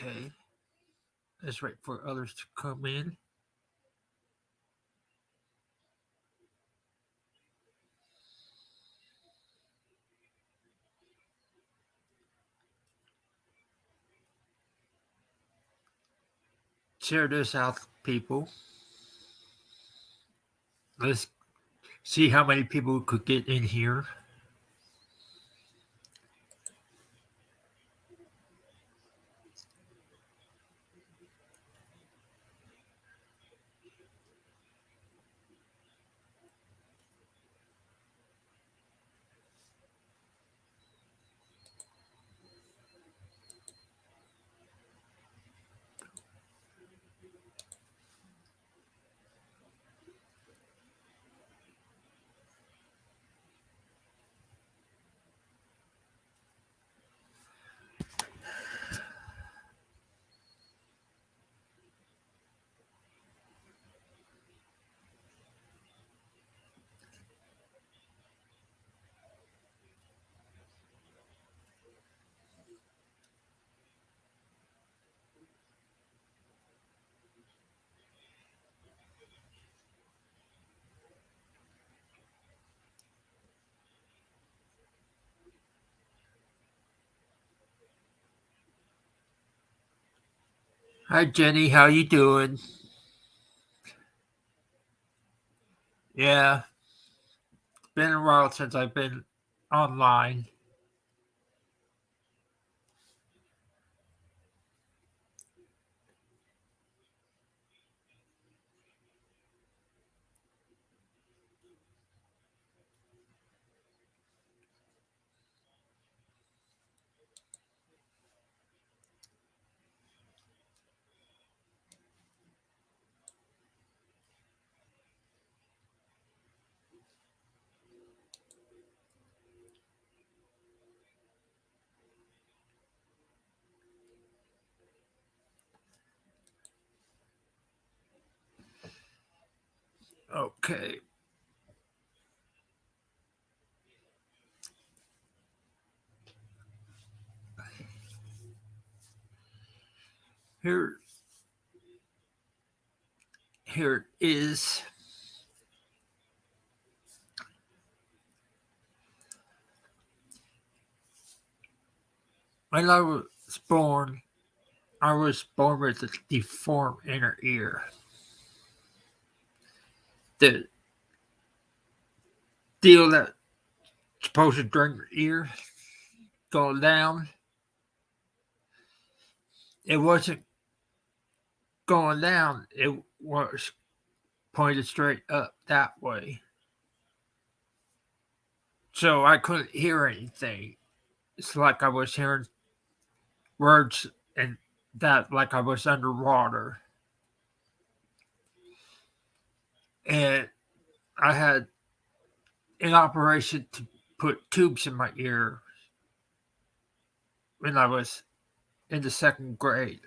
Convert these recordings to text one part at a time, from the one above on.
Okay. Let's wait for others to come in. Share this out, people. Let's see how many people could get in here. Hi, Jenny. How you doing? Yeah, it's been a while since I've been online. Okay. Here, here it is. When I was born with a deformed inner ear. The deal that's supposed to drain your ear go down, it wasn't going down. It was pointed straight up that way. So I couldn't hear anything. It's like I was hearing words and that like I was underwater. And I had an operation to put tubes in my ear when I was in the second grade,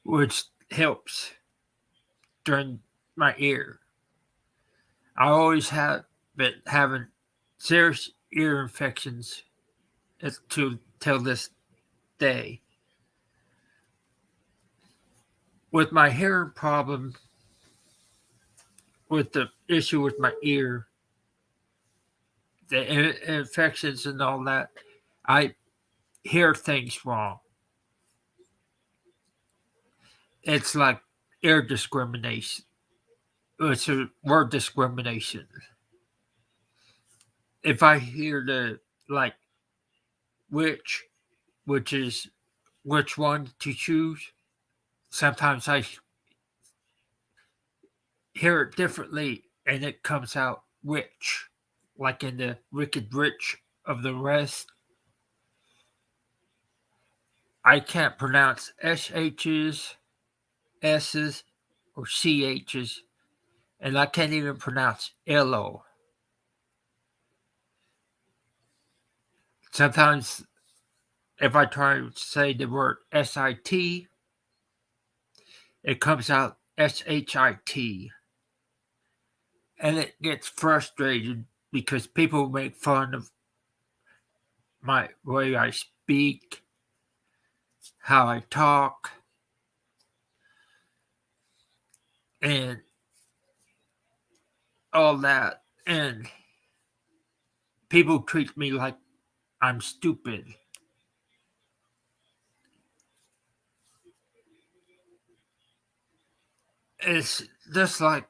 which helps drain my ear. I always have been having serious ear infections to till this day. With my hearing problem, with the issue with my ear, the infections and all that, I hear things wrong. It's like ear discrimination. It's a word discrimination. If I hear the like which, which is which one to choose, sometimes I hear it differently and it comes out which, like in the Wicked Witch of the West. I can't pronounce SH's, S's, or CH's, and I can't even pronounce LO. Sometimes, if I try to say the word SIT, it comes out SHIT. And it gets frustrated because people make fun of my way I speak how I talk, and all that. And people treat me like I'm stupid. It's just like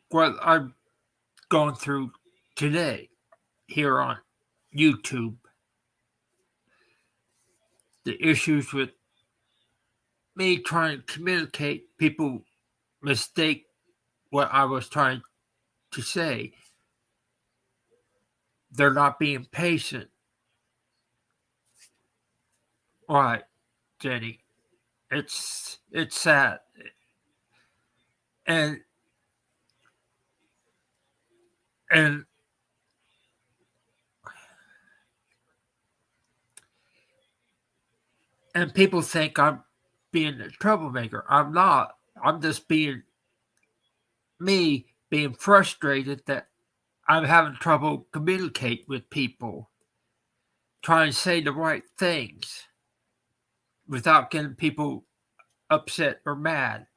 what I'm going through today here on YouTube. The issues with me trying to communicate, people mistake what I was trying to say. They're not being patient. Right, Jenny. It's sad. And and and people think I'm being a troublemaker. I'm not. I'm just being me, being frustrated that I'm having trouble communicate with people, trying to say the right things without getting people upset or mad.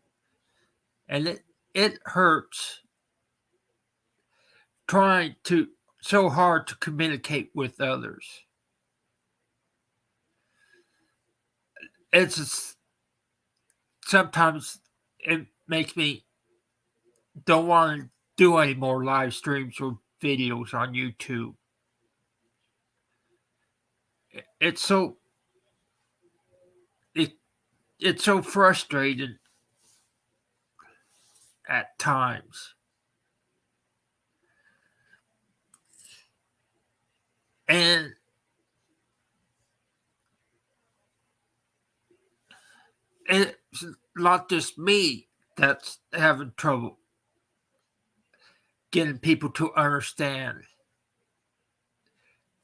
And it hurts trying to so hard to communicate with others. It's sometimes it makes me don't want to do any more live streams or videos on YouTube. It's so it it's so frustrating at times. And it's not just me that's having trouble getting people to understand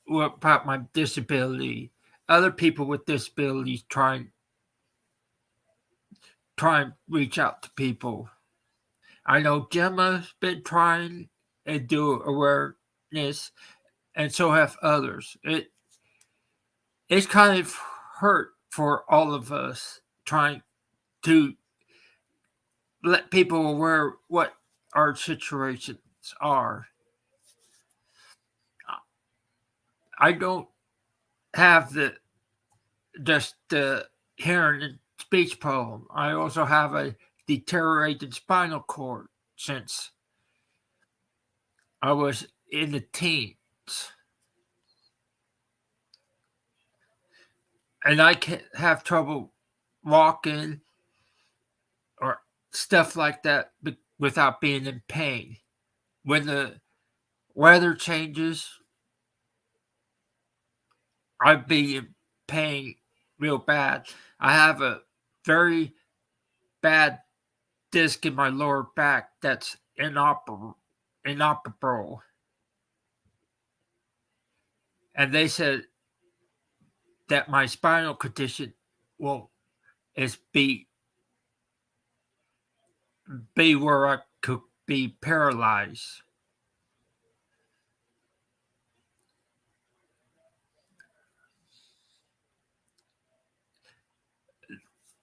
what about my disability. Other people with disabilities try and reach out to people. I know Gemma's been trying and do awareness, and so have others. It's kind of hurt for all of us trying to let people aware what our situations are. I don't have just the hearing and speech problem. I also have a deteriorated spinal cord since I was in the teens. And I can have trouble walking or stuff like that without being in pain. When the weather changes, I'd be in pain real bad. I have a very bad disc in my lower back that's inoperable. And they said that my spinal condition will is be where I could be paralyzed.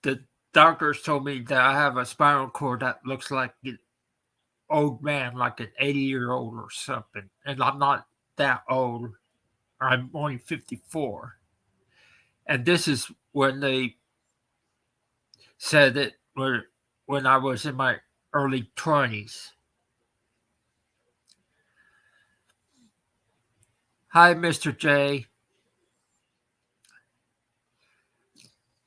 The doctors told me that I have a spinal cord that looks like an old man, like an 80-year-old or something. And I'm not that old. I'm only 54. And this is when they said it when I was in my early 20s. Hi, Mr. J.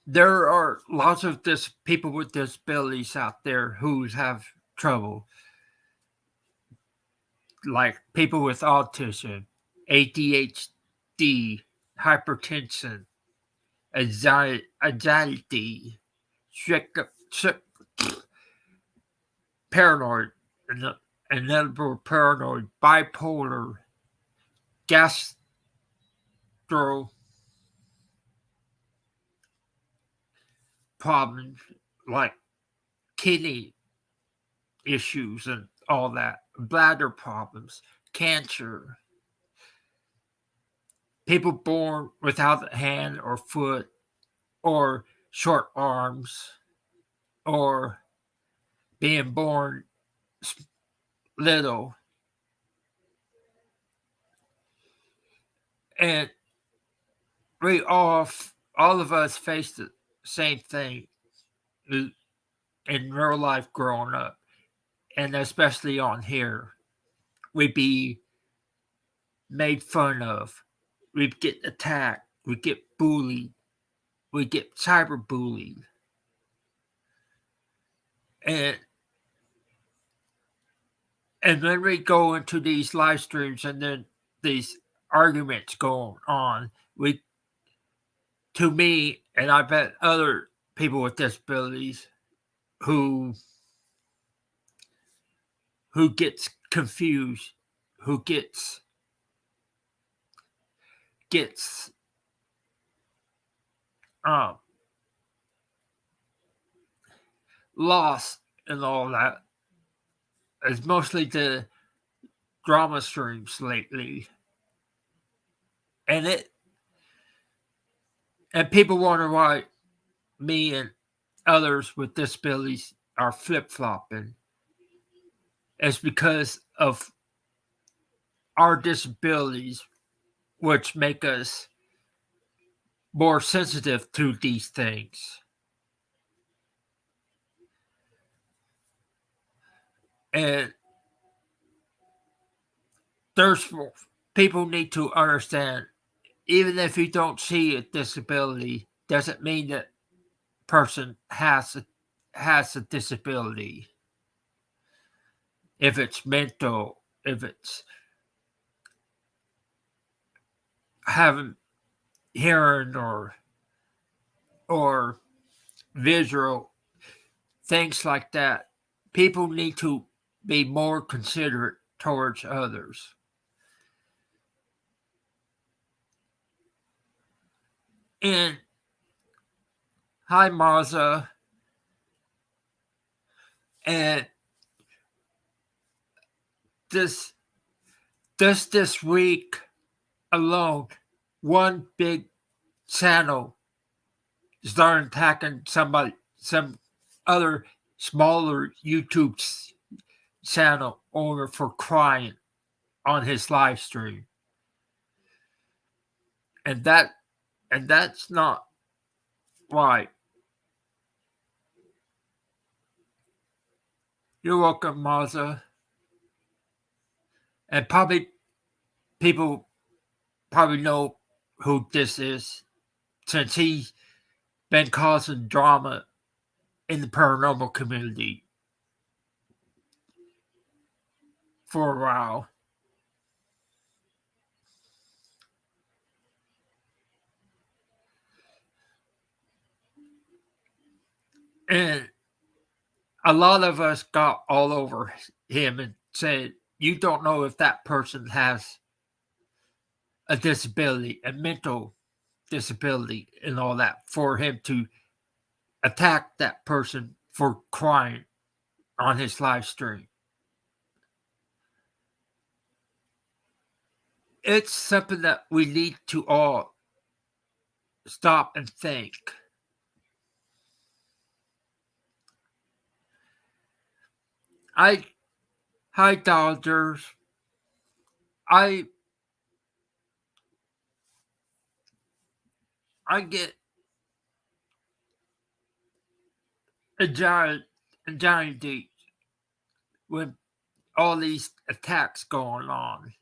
There are lots of people with disabilities out there who have trouble, like people with autism, ADHD, hypertension, anxiety, paranoid, inevitable paranoid, bipolar, gastro problems like kidney issues and all that, bladder problems, cancer, people born without a hand or foot, or short arms, or being born little. And we all of us face the same thing in real life growing up, and especially on here. We be made fun of. We get attacked. We get bullied. We get cyberbullied. And and then we go into these live streams and then these arguments going on. We to me, and I bet other people with disabilities who gets confused, who gets um lost and all that is mostly the drama streams lately. And people wonder why me and others with disabilities are flip flopping. It's because of our disabilities, which make us more sensitive to these things. And there's people need to understand, even if you don't see a disability, doesn't mean that person has a disability. If it's mental, if it's having hearing or visual, things like that, people need to be more considerate towards others. And hi, Maza. And this this week alone, one big channel started attacking some other smaller YouTube channel owner for crying on his live stream, and that's not right. You're welcome, Maza. And people probably know who this is, since he's been causing drama in the paranormal community for a while. And a lot of us got all over him and said, you don't know if that person has a disability, a mental disability, and all that, for him to attack that person for crying on his live stream. It's something that we need to all stop and think. Hi, Dodgers. I get anxiety when all these attacks going on,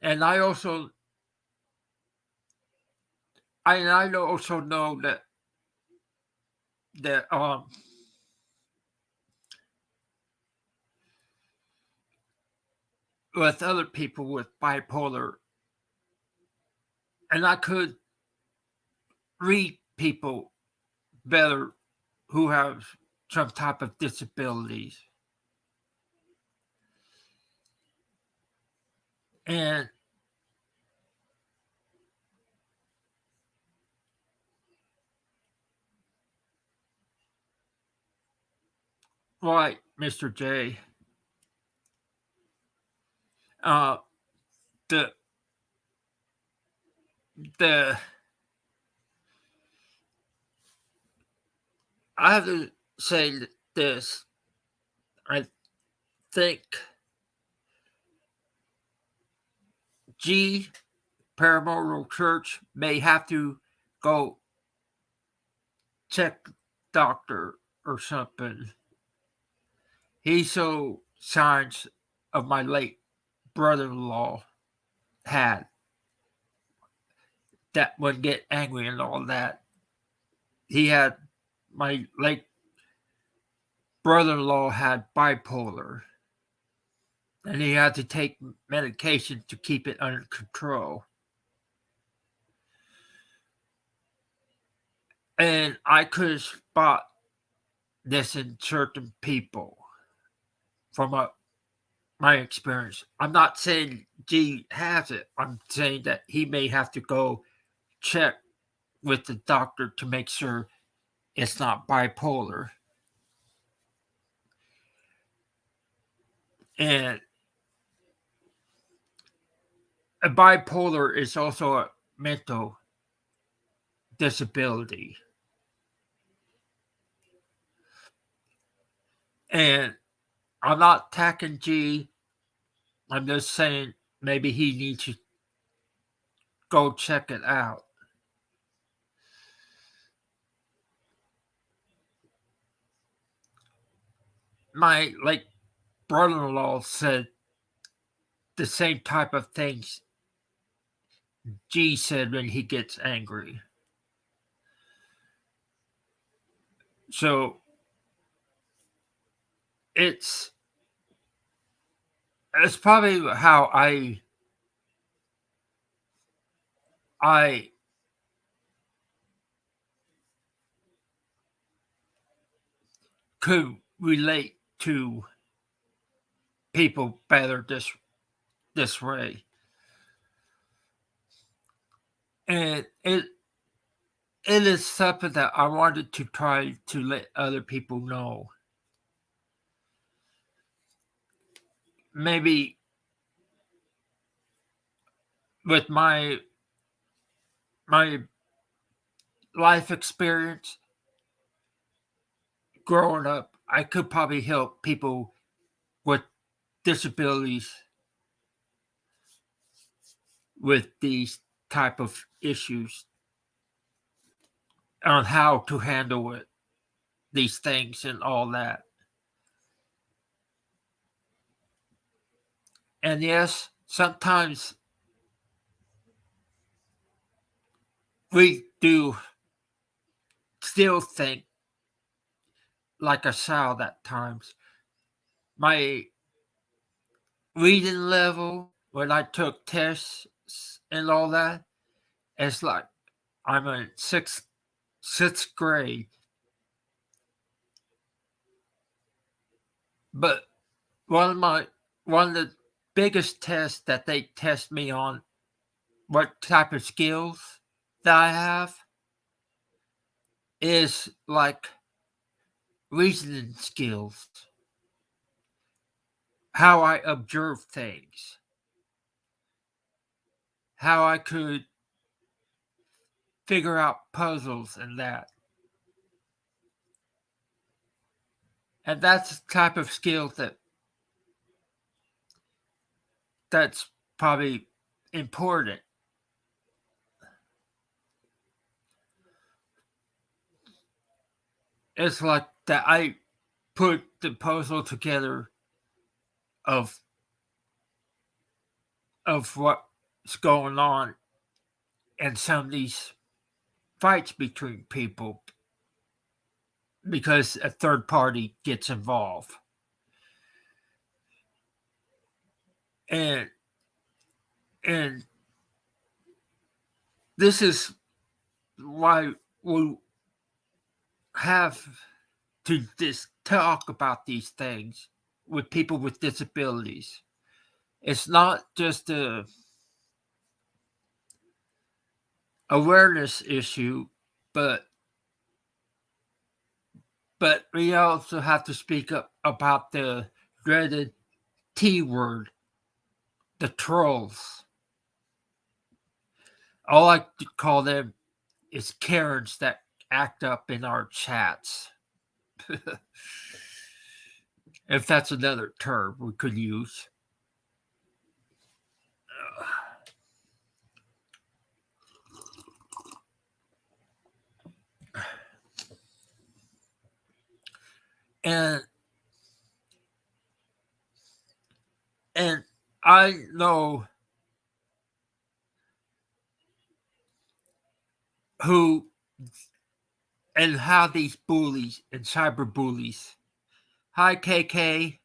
and I also know that with other people with bipolar, and I could read people better who have some type of disabilities. And right, Mr. J. The the I have to say this. I think G Paramortal Church may have to go check doctor or something. He showed signs of my late brother-in-law had that would get angry and all that. He had my late brother-in-law had bipolar, and he had to take medication to keep it under control. And I could spot this in certain people from my experience. I'm not saying G has it. I'm saying that he may have to go check with the doctor to make sure it's not bipolar. And a bipolar is also a mental disability. And I'm not attacking G. I'm just saying maybe he needs to go check it out. My late brother-in-law said the same type of things G said when he gets angry. So it's probably how I could relate to people better this way. And it is something that I wanted to try to let other people know. Maybe with my life experience growing up, I could probably help people with disabilities with these type of issues on how to handle it, these things and all that. And yes, sometimes we do still think like a child at times. My reading level when I took tests and all that, it's like I'm in sixth grade. But one of the biggest tests that they test me on what type of skills that I have is like reasoning skills, how I observe things, how I could figure out puzzles and that. And that's the type of skill that's probably important. It's like that I put the puzzle together of what's going on in some of these fights between people because a third party gets involved. And and this is why we have to just talk about these things with people with disabilities. It's not just a awareness issue, but we also have to speak up about the dreaded T word, the trolls. I like to call them is Karens that act up in our chats. if that's another term we could use. And and I know who and how these bullies and cyber bullies, hi KK,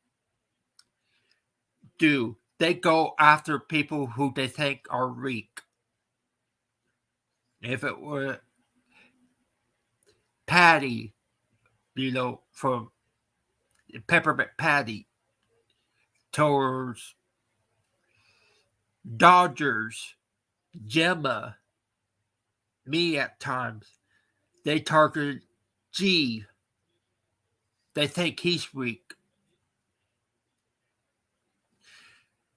do. They go after people who they think are weak. If it were Patty, from Peppermint Patty, towards Dodgers, Gemma, me at times, they targeted G. They think he's weak.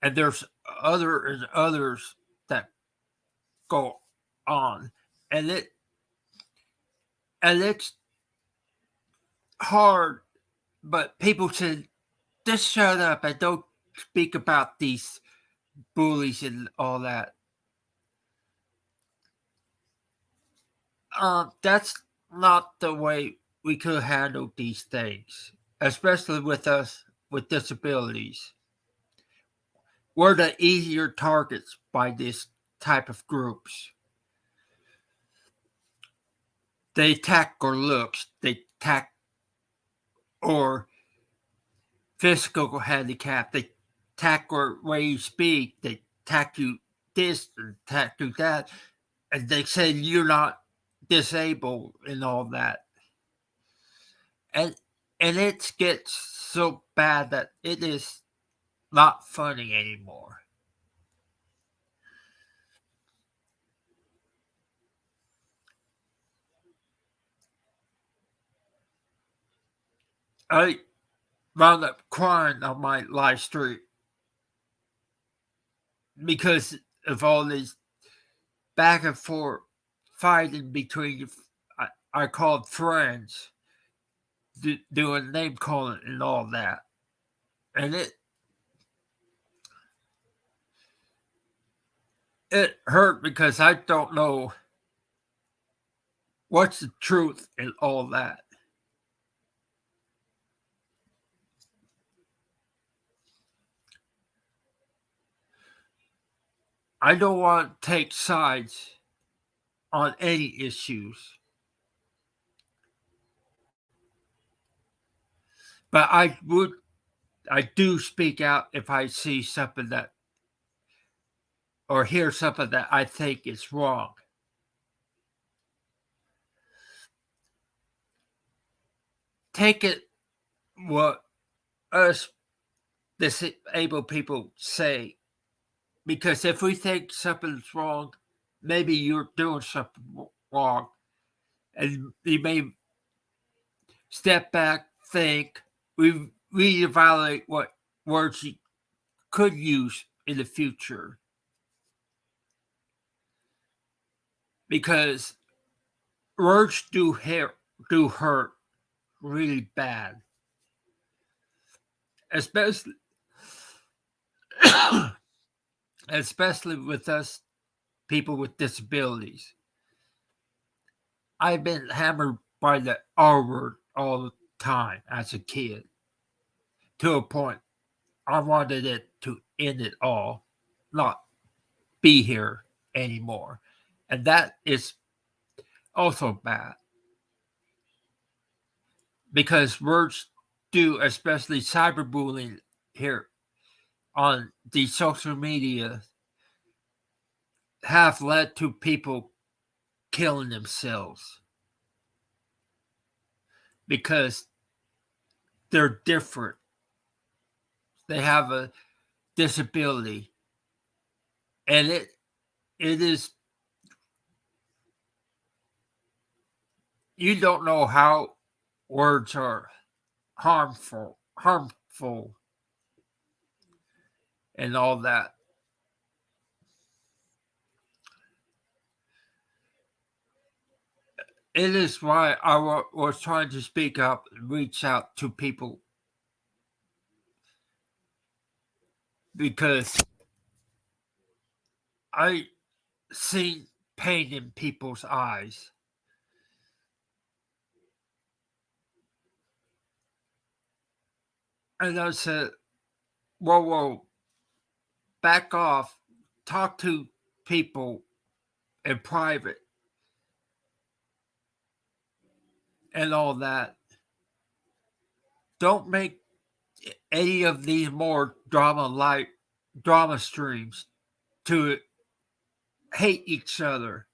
And there's others that go on. And it's hard, but people should just shut up and don't speak about these bullies and all that. That's not the way we could handle these things, especially with us with disabilities. We're the easier targets by this type of groups. They attack our looks, they attack our physical handicap, they attack our way you speak, they attack you this and attack you that, and they say you're not disabled and all that. And it gets so bad that it is not funny anymore. I wound up crying on my live stream because of all these back and forth fighting between I called friends, doing name calling and all that, and it hurt because I don't know what's the truth in all that. I don't want to take sides on any issues, but I do speak out if I see something that or hear something that I think is wrong. Take it what us disabled people say, because if we think something's wrong, maybe you're doing something wrong, and you may step back, think, reevaluate what words you could use in the future, because words do hurt really bad, especially especially with us people with disabilities. I've been hammered by the R word all the time as a kid, to a point I wanted it to end it all, not be here anymore. And that is also bad, because words do, especially cyberbullying here on the social media, have led to people killing themselves because they're different. They have a disability, and it is, you don't know how words are harmful and all that. it is why I was trying to speak up and reach out to people, because I see pain in people's eyes. And I said, whoa, back off, talk to people in private and all that. Don't make any of these more drama streams to hate each other,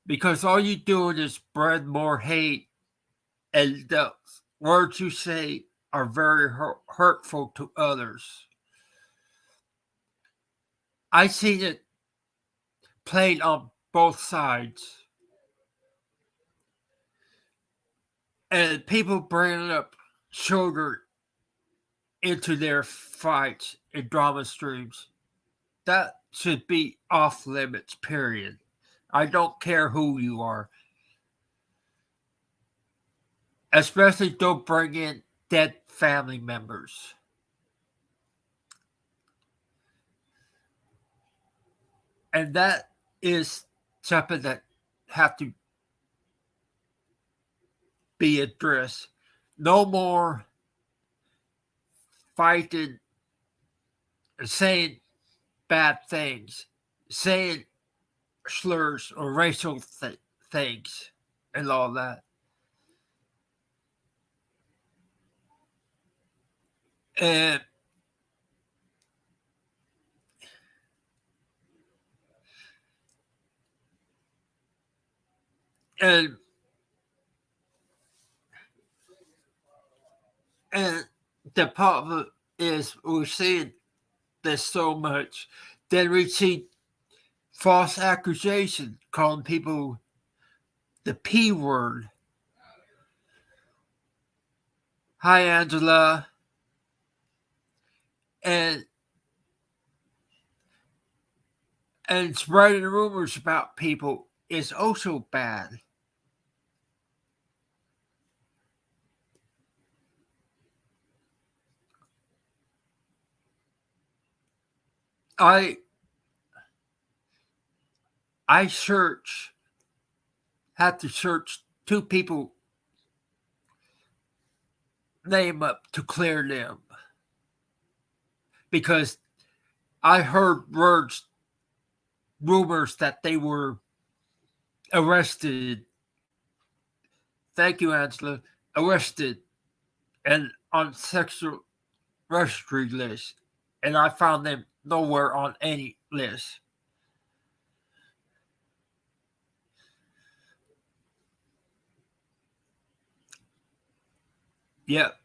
because all you're doing is spread more hate, and the words you say are very hurtful to others. I seen it played on both sides, and people bringing up children into their fights and drama streams. That should be off limits, period. I don't care who you are. Especially don't bring in dead family members. And that is something that have to be addressed. No more fighting, saying bad things, saying slurs or racial things, and all that. And and and the problem is we're seeing this so much. Then we see false accusation, calling people the P word. Hi, Angela. And spreading rumors about people is also bad. I had to search two people name up to clear them, because I heard rumors that they were arrested. Thank you, Angela. Arrested and on sexual registry list, and I found them nowhere on any list. Yep.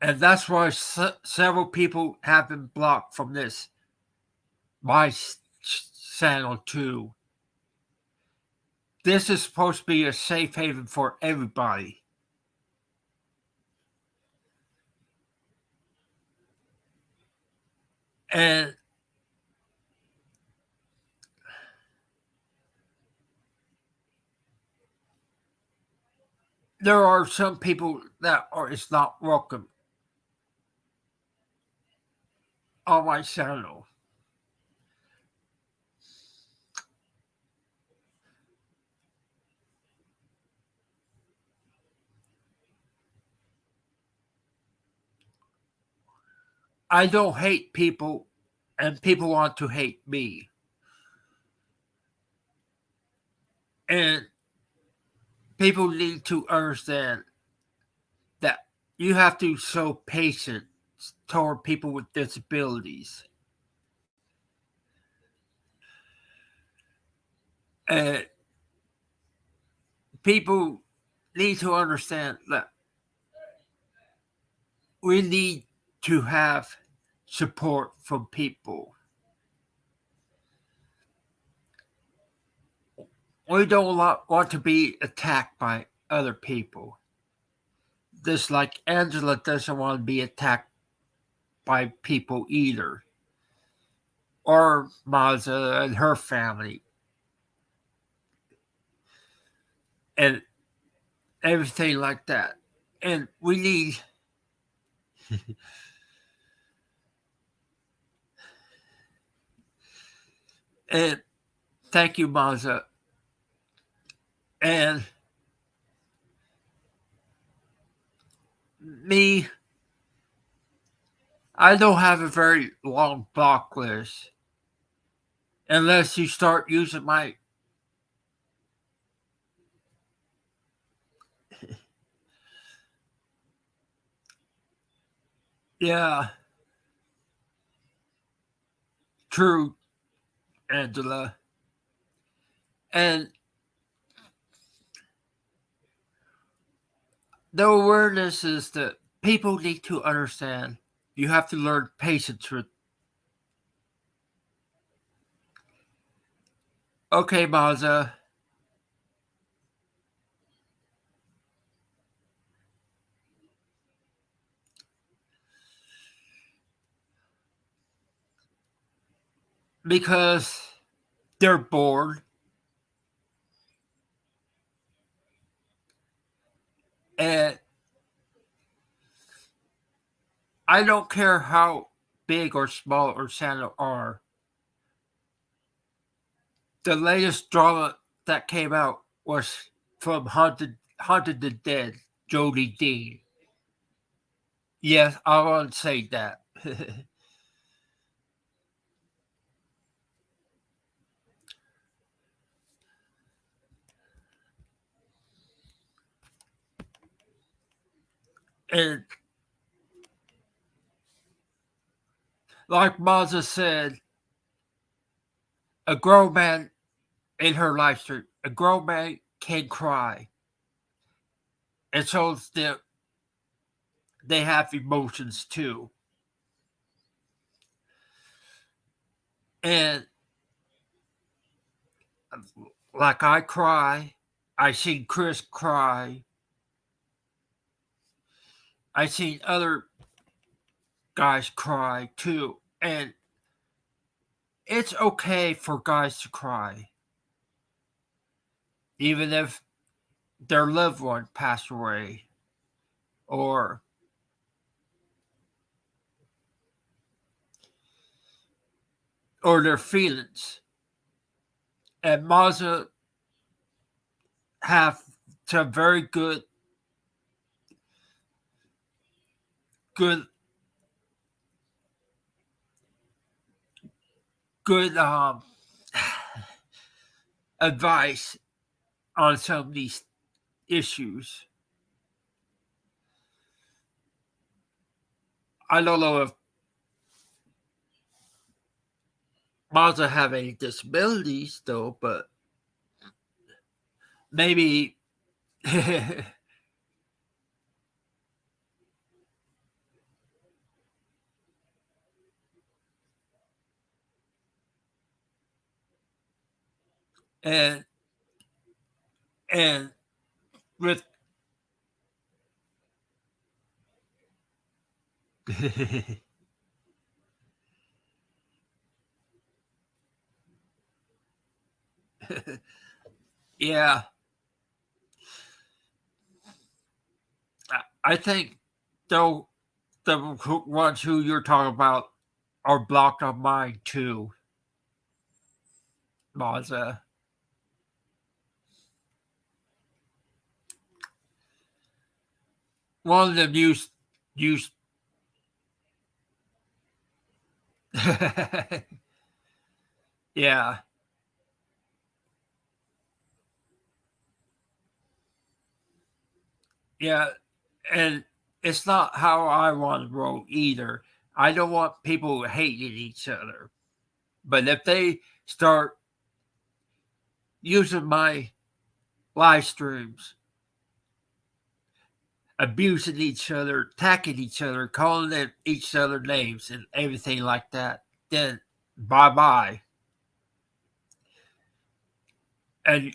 And that's why several people have been blocked from my channel too. This is supposed to be a safe haven for everybody. And there are some people that it's not welcome on my channel. I don't hate people, and people want to hate me. And people need to understand that you have to show patience toward people with disabilities. And people need to understand that we need to have support from people. We don't want to be attacked by other people. Just like Angela doesn't want to be attacked by people either. or Maza and her family and everything like that. And we need and thank you, Maza. And me, I don't have a very long block list unless you start using my yeah, true, Angela. And the awareness is that people need to understand. You have to learn patience with. Okay, Maza, because they're bored and I don't care how big or small or Santa are. The latest drama that came out was from Haunted the Dead, Jodie Dean. Yes, I want to say that. And like Maza said, a grown man in her life stream, a grown man can cry. And so they have emotions too. And like I cry, I seen Chris cry, I seen other guys cry too. And it's okay for guys to cry, even if their loved one passed away or their feelings. And Maza have some very good, good advice on some of these issues. I don't know if Maza have any disabilities though, but maybe and and with yeah, I think though the ones who you're talking about are blocked on mine too, Maza. One of them used yeah, yeah, and it's not how I want to roll either. I don't want people hating each other. But if they start using my live streams, abusing each other, attacking each other, calling each other names and everything like that, then bye bye. And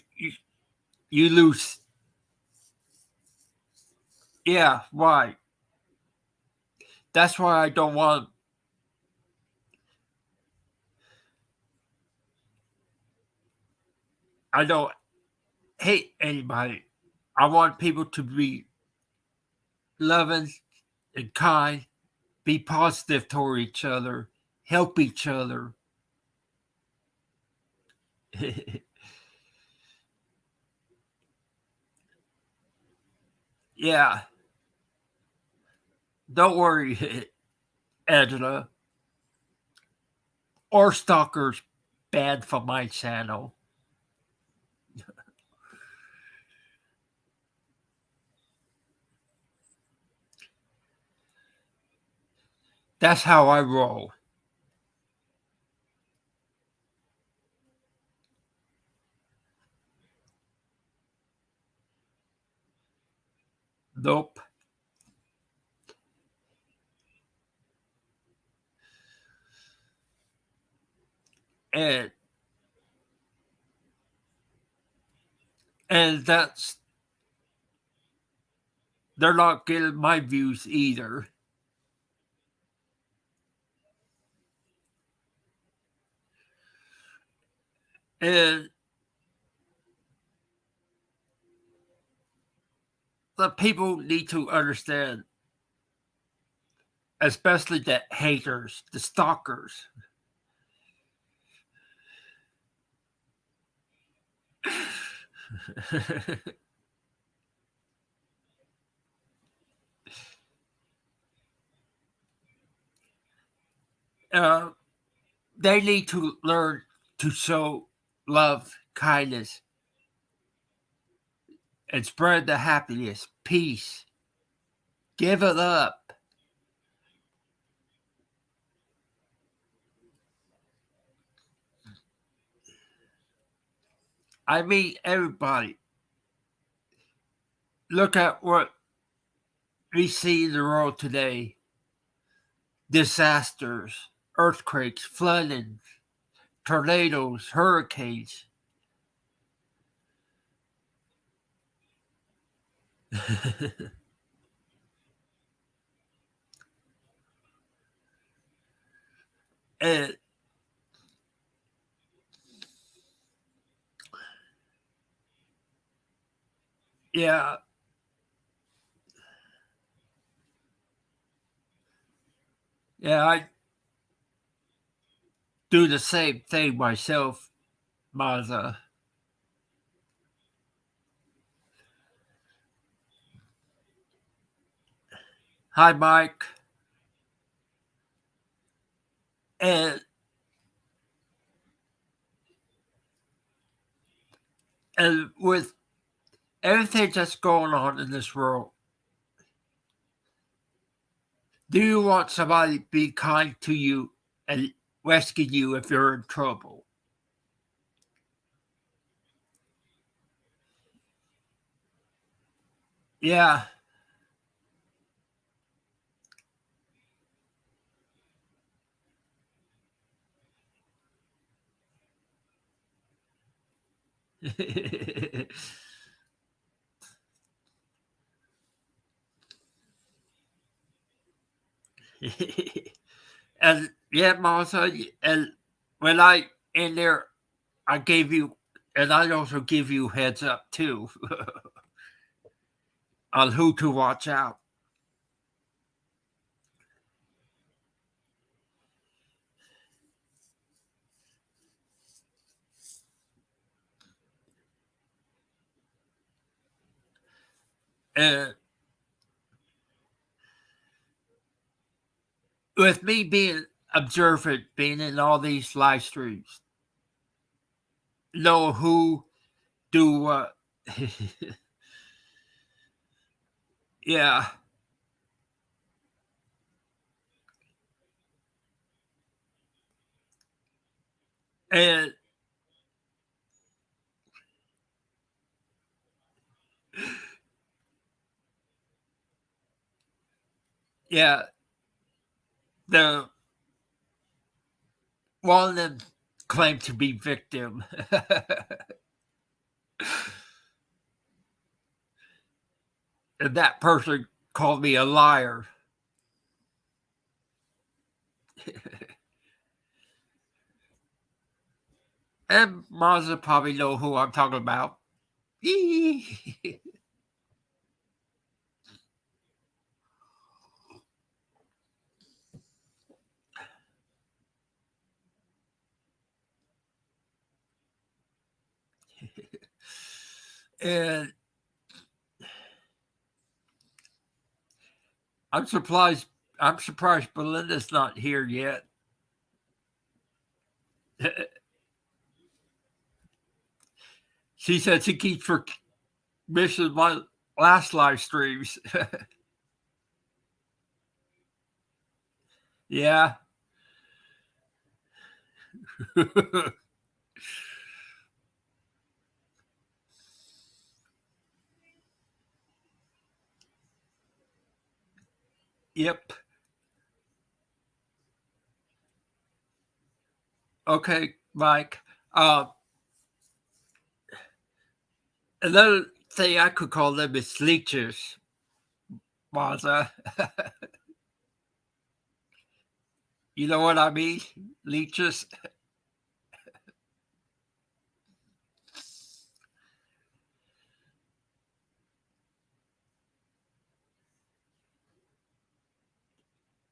you lose. Yeah, why? That's why I don't want. I don't hate anybody. I want people to be loving and kind, be positive toward each other, help each other. Yeah. Don't worry, Angela. Or stalkers banned from my channel. That's how I roll. Nope. And that's they're not getting my views either. And the people need to understand, especially the haters, the stalkers. uh, they need to learn to show love, kindness, and spread the happiness, peace. Give it up. I mean, everybody. Look at what we see in the world today: disasters, earthquakes, flooding, tornadoes, hurricanes. And yeah, I do the same thing myself, Maza. Hi, Mike. And with everything that's going on in this world, do you want somebody to be kind to you and rescue you if you're in trouble? Yeah. And yeah, Martha, and when I in there, I gave you, and I also give you heads up too on who to watch out. And with me being observant, being in all these live streams, know who do what. Yeah. And yeah, the one of them claimed to be victim. And that person called me a liar. And Mazda probably know who I'm talking about. And I'm surprised. I'm surprised Belinda's not here yet. She said she keeps missing my last live streams. Yeah. Yep. Okay, Mike. Another thing I could call them is leeches, Maza. You know what I mean? Leeches.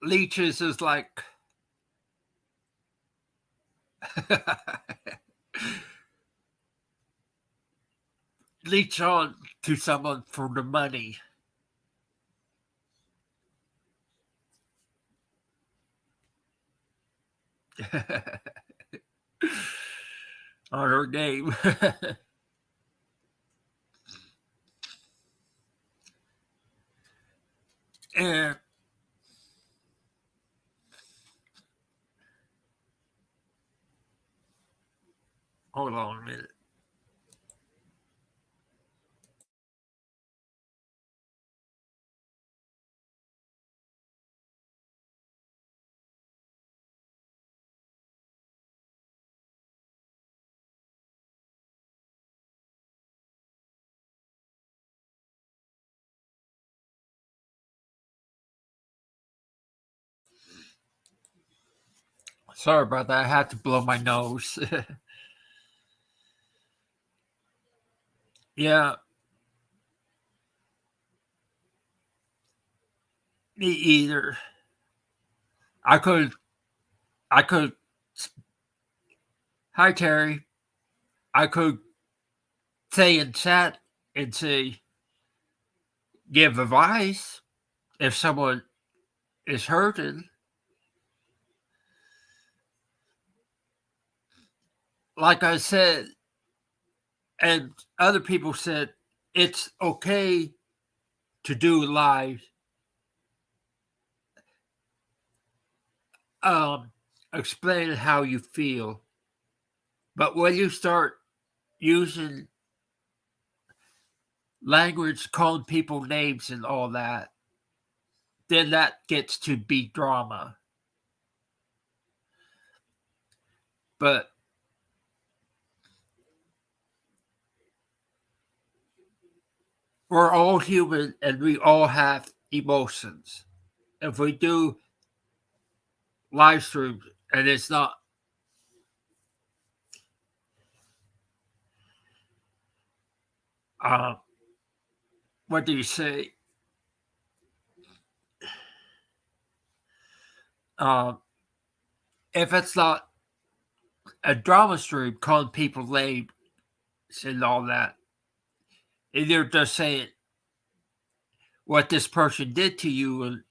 Leeches is like leech on to someone for the money. On her name. And hold on a minute. Sorry about that. I had to blow my nose. Yeah, me either. I could, I could, hi Terry. I could say in chat and say, give advice if someone is hurting. Like I said, and other people said, it's okay to do live. Um, Explain how you feel. But when you start using language, calling people names and all that, then that gets to be drama. But we're all human and we all have emotions. If we do live streams and it's not, uh, what do you say? Uh, if it's not a drama stream calling people names and all that, and they're just saying what this person did to you and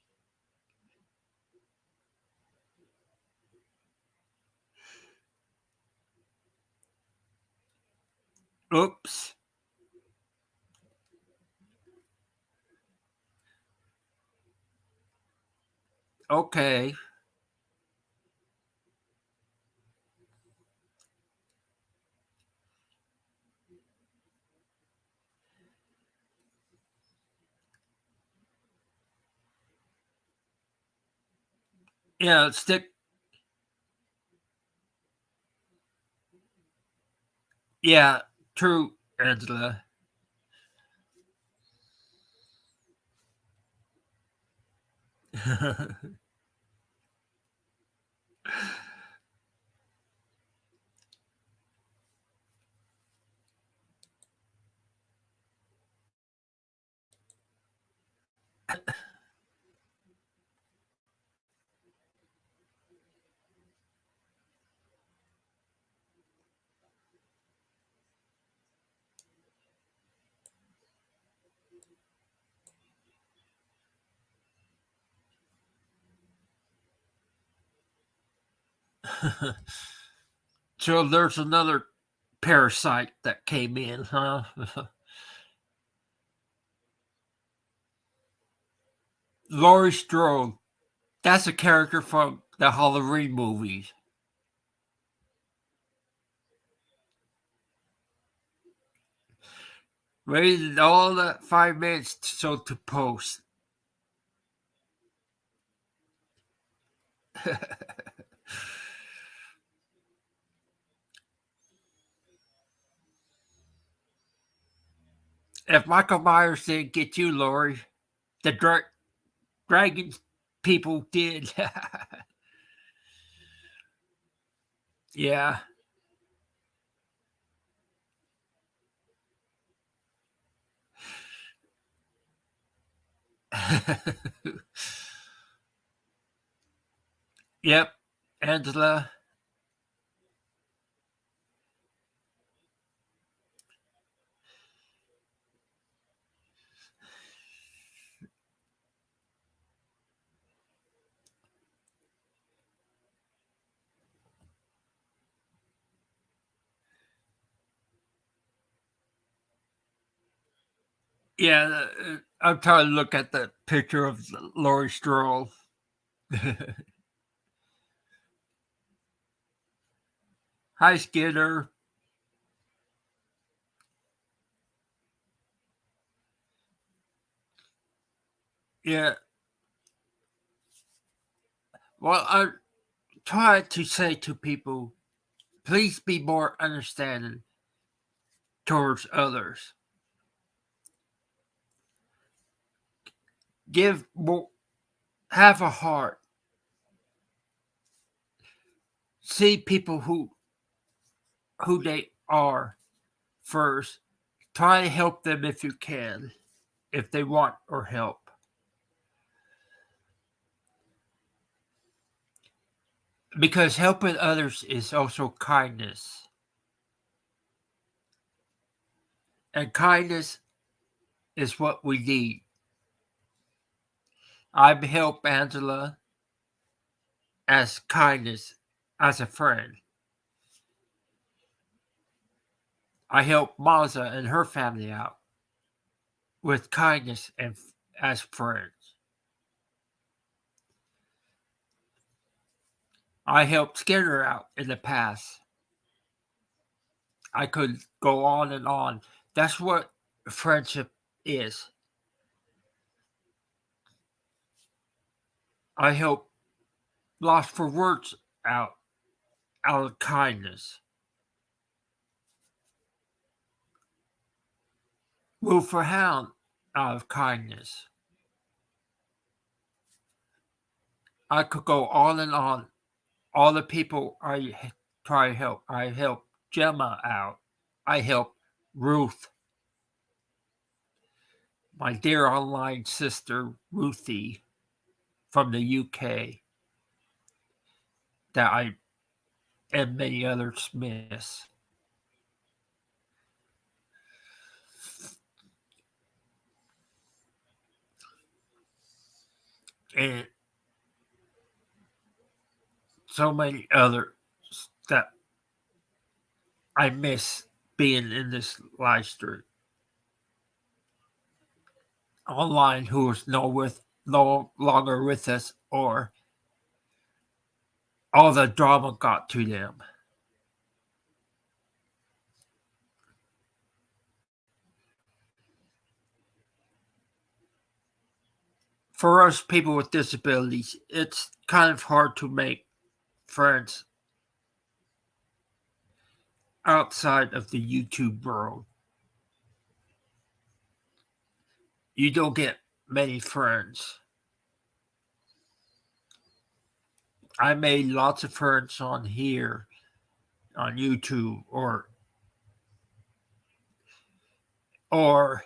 oops, okay. Yeah, stick. Yeah, true, Angela. So there's another parasite that came in, huh? Laurie Strode. That's a character from the Halloween movies. Waited all that 5 minutes so to post. If Michael Myers didn't get you, Lori, the dragon people did. Yeah. Yep. Angela. Yeah. I'm trying to look at the picture of Laurie Strode. Hi, Skinner. Yeah. Well, I try to say to people, please be more understanding towards others. Give more, have a heart. See people who they are first. Try to help them if you can, if they want or help. Because helping others is also kindness. And kindness is what we need. I've helped Angela as kindness as a friend. I helped Maza and her family out with kindness and as friends. I helped Skinner out in the past. I could go on and on. That's what friendship is. I helped Lost for Words out of kindness. Move for Hound out of kindness. I could go on and on. All the people I try to help. I helped Gemma out. I helped Ruth, my dear online sister Ruthie from the UK, that I and many others miss. And so many others that I miss being in this live stream online who is no longer with us, or all the drama got to them. For us people with disabilities, it's kind of hard to make friends outside of the YouTube world. You don't get many friends. I made lots of friends on here on YouTube or or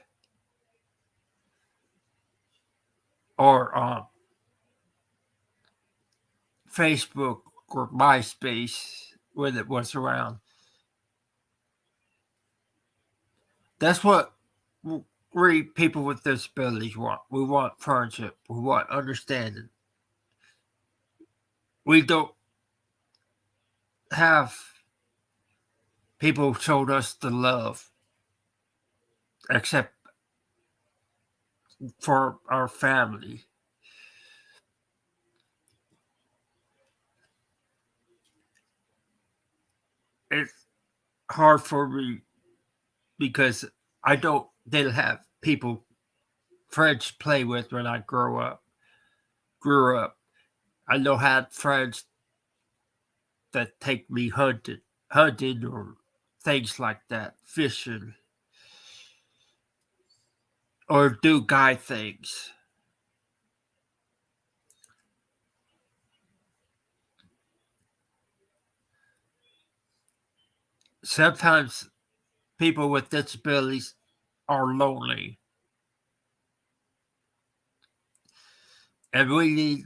Facebook or MySpace when it was around. That's what we people with disabilities want. We want friendship. We want understanding. We don't. have people showed us the love, except for our family. It's hard for me because I didn't have people, friends to play with when I Grew up. I know had friends that take me hunting or things like that, fishing, or do guy things. Sometimes people with disabilities are lonely, and we need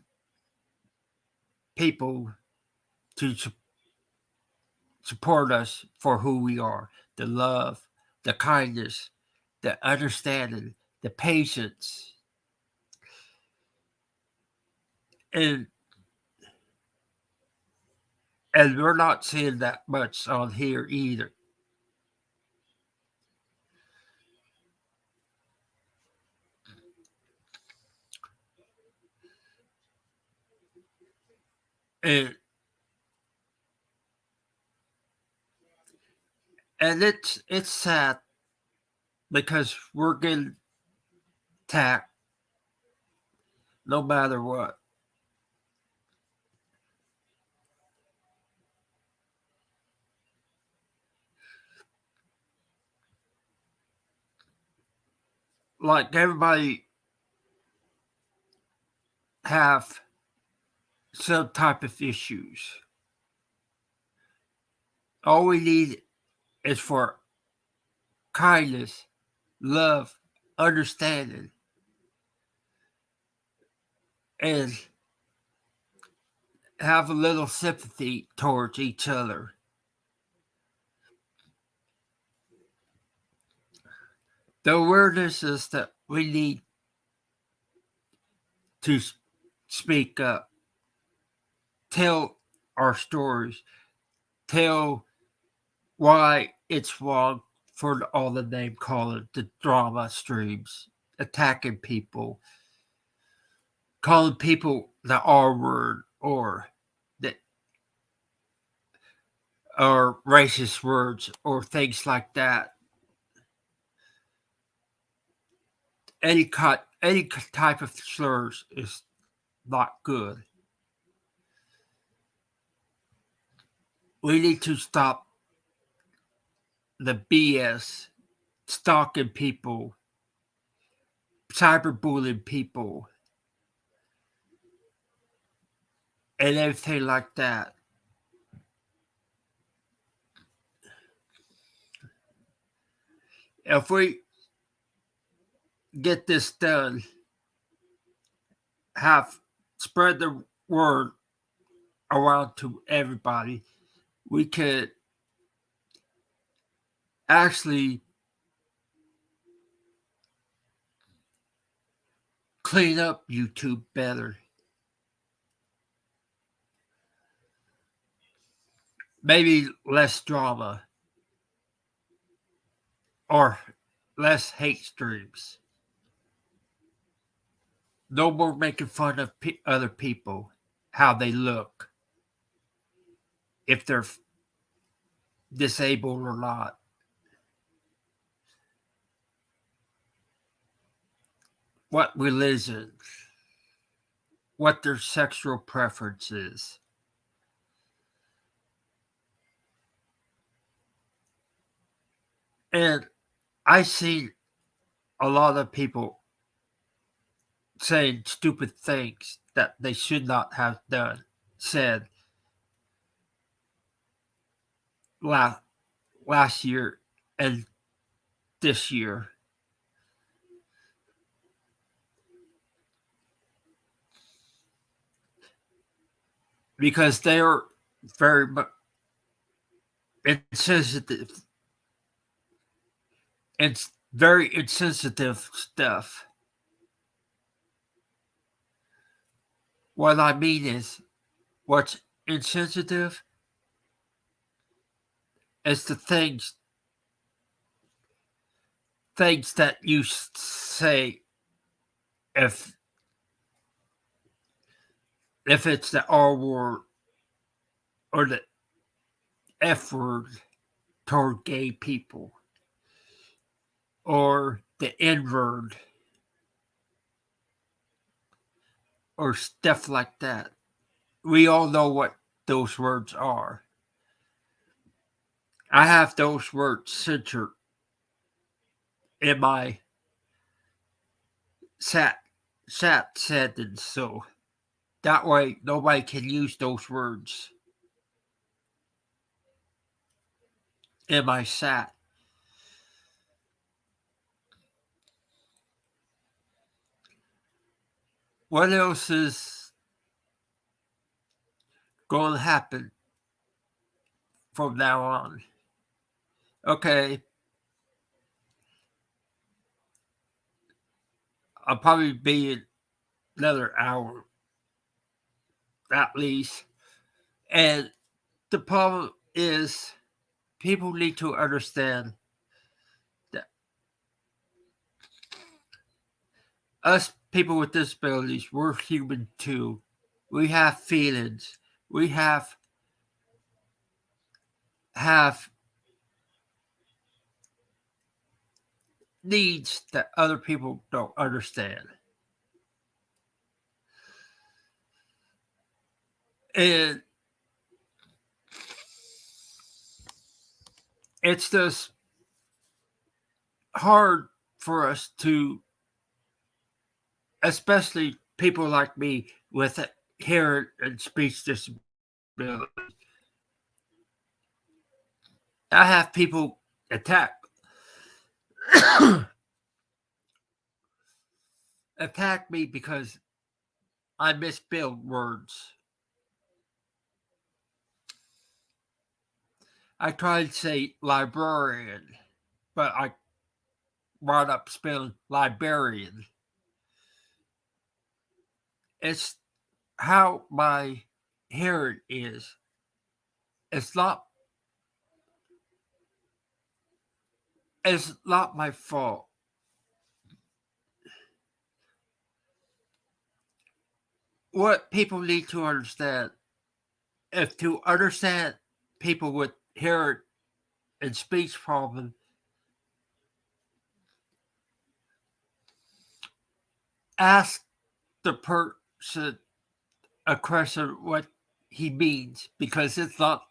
people to support us for who we are, the love, the kindness, the understanding, the patience. And and we're not seeing that much on here either. And it's sad because we're getting attacked no matter what. Like everybody have some type of issues. All we need is for kindness, love, understanding, and have a little sympathy towards each other. The awareness is that we need to speak up, tell our stories, tell why it's wrong for all the name calling, the drama streams, attacking people, calling people the R word the or racist words or things like that. Any type of slurs is not good. We need to stop the BS, stalking people, cyberbullying people, and everything like that. If we get this done, have spread the word around to everybody, we could actually clean up YouTube better. Maybe less drama or less hate streams. No more making fun of other people, how they look, if they're disabled or not, what religion, what their sexual preference is. And I see a lot of people saying stupid things that they should not have said last, last year and this year because they are very insensitive and very insensitive stuff. What I mean is, what's insensitive It's the things that you say if it's the R word or the F word toward gay people or the N word or stuff like that. We all know what those words are. I have those words censored in my chat settings, so that way nobody can use those words in my chat. What else is going to happen from now on? Okay, I'll probably be another hour at least. And the problem is people need to understand that us people with disabilities, we're human too. We have feelings. We have needs that other people don't understand. And it's just hard for us to, especially people like me with hearing and speech disability. I have people attack me because I misspelled words. I tried to say librarian, but I wound up spelling librarian. It's how my hearing is. It's not my fault. What people need to understand, if to understand people with hearing and speech problem, ask the person a question what he means, because it's not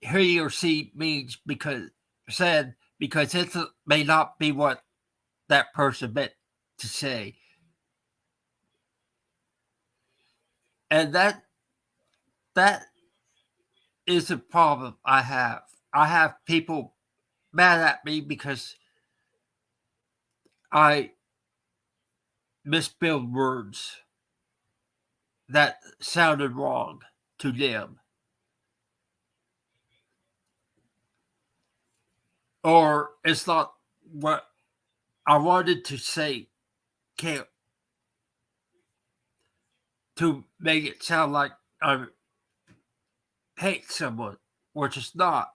he or she means because it may not be what that person meant to say. And that is a problem I have. I have people mad at me because I misspelled words that sounded wrong to them. Or it's not what I wanted to say, can't, to make it sound like I hate someone, which is not.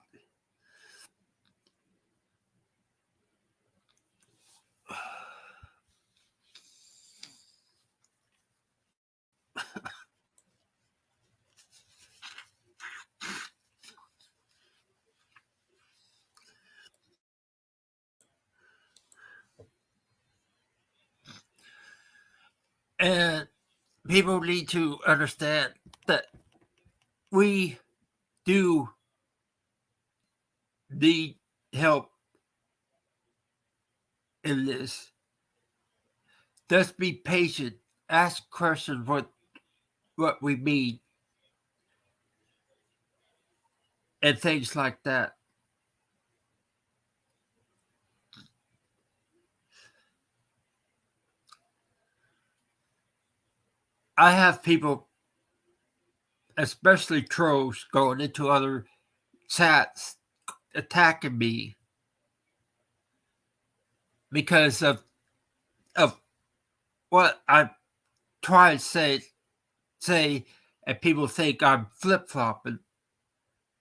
And people need to understand that we do need help in this. Just be patient. Ask questions what we mean and things like that. I have people, especially trolls, going into other chats attacking me because of what I try to say, and people think I'm flip flopping,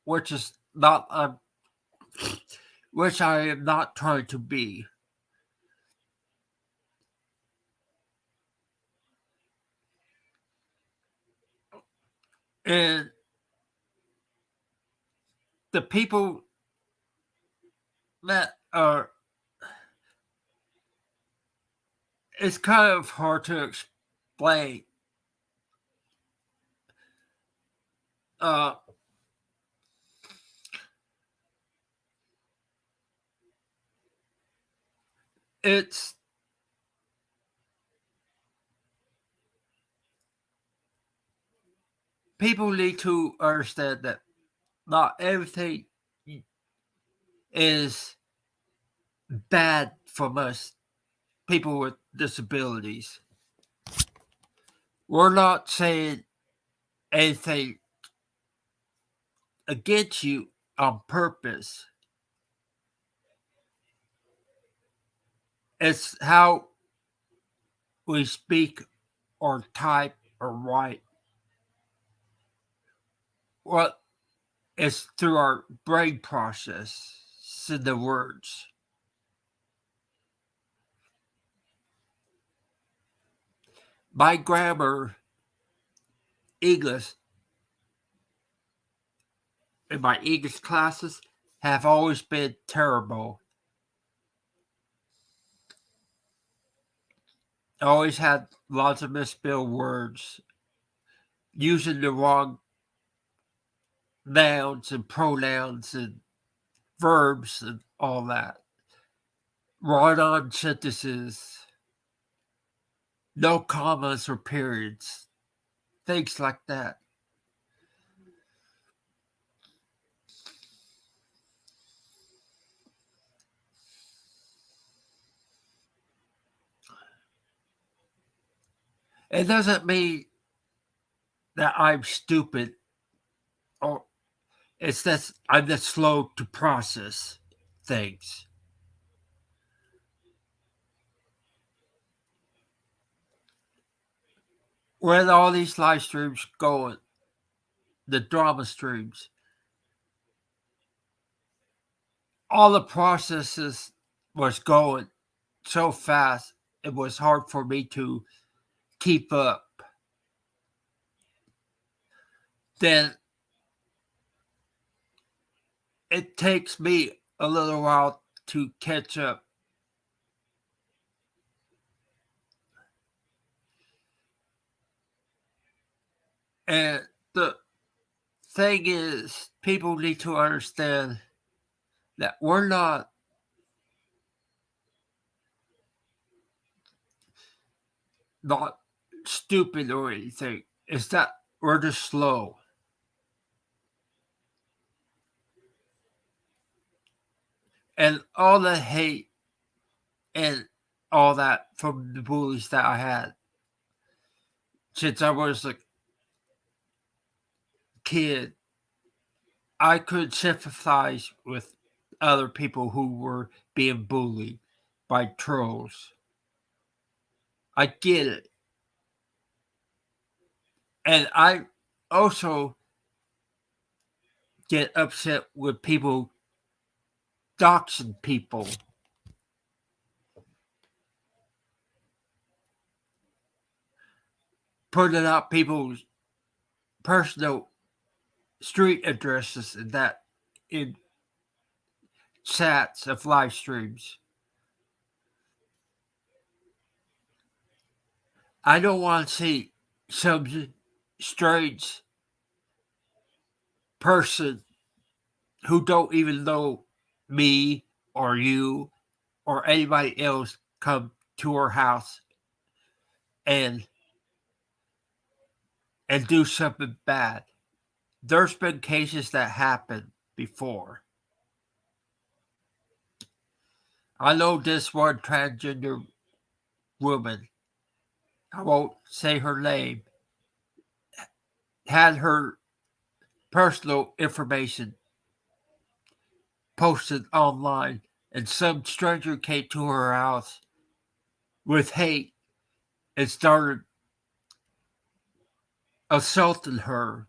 which is not which I am not trying to be. And the people that are, it's kind of hard to explain. Uh, it's people need to understand that not everything is bad from us, people with disabilities. We're not saying anything against you on purpose. It's how we speak or type or write. Well, it's through our brain process in the words. My grammar, English, in my English classes have always been terrible. I always had lots of misspelled words, using the wrong nouns and pronouns and verbs and all that. Run on sentences, no commas or periods, things like that. It doesn't mean that I'm stupid or it's that I'm just slow to process things. When all these live streams going, the drama streams, all the processes was going so fast, it was hard for me to keep up. Then it takes me a little while to catch up. And the thing is, people need to understand that we're not stupid or anything. It's that we're just slow. And all the hate and all that from the bullies that I had since I was a kid, I could sympathize with other people who were being bullied by trolls. I get it. And I also get upset with people doxing people. Putting out people's personal street addresses and that in chats of live streams. I don't want to see some strange person who don't even know me or you or anybody else come to our house and do something bad. There's been cases that happened before. I know this one transgender woman, I won't say her name, had her personal information posted online, and some stranger came to her house with hate and started assaulting her.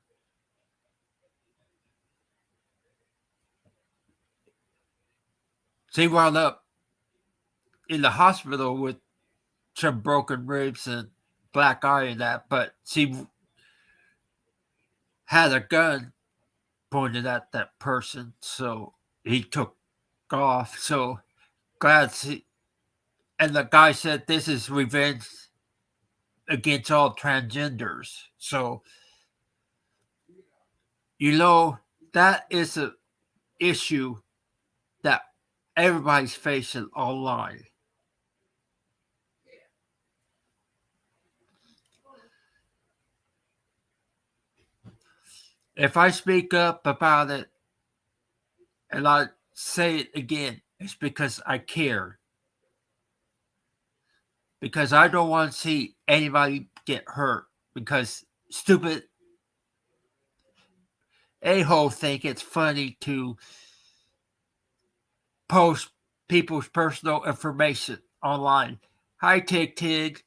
She wound up in the hospital with some broken ribs and black eye and that, but she had a gun pointed at that person, so he took off. So glad she, and the guy said this is revenge against all transgenders. So, that is an issue that everybody's facing online. If I speak up about it and I say it again, it's because I care. Because I don't want to see anybody get hurt. Because stupid a-hole think it's funny to post people's personal information online. Hi, Tig Tig.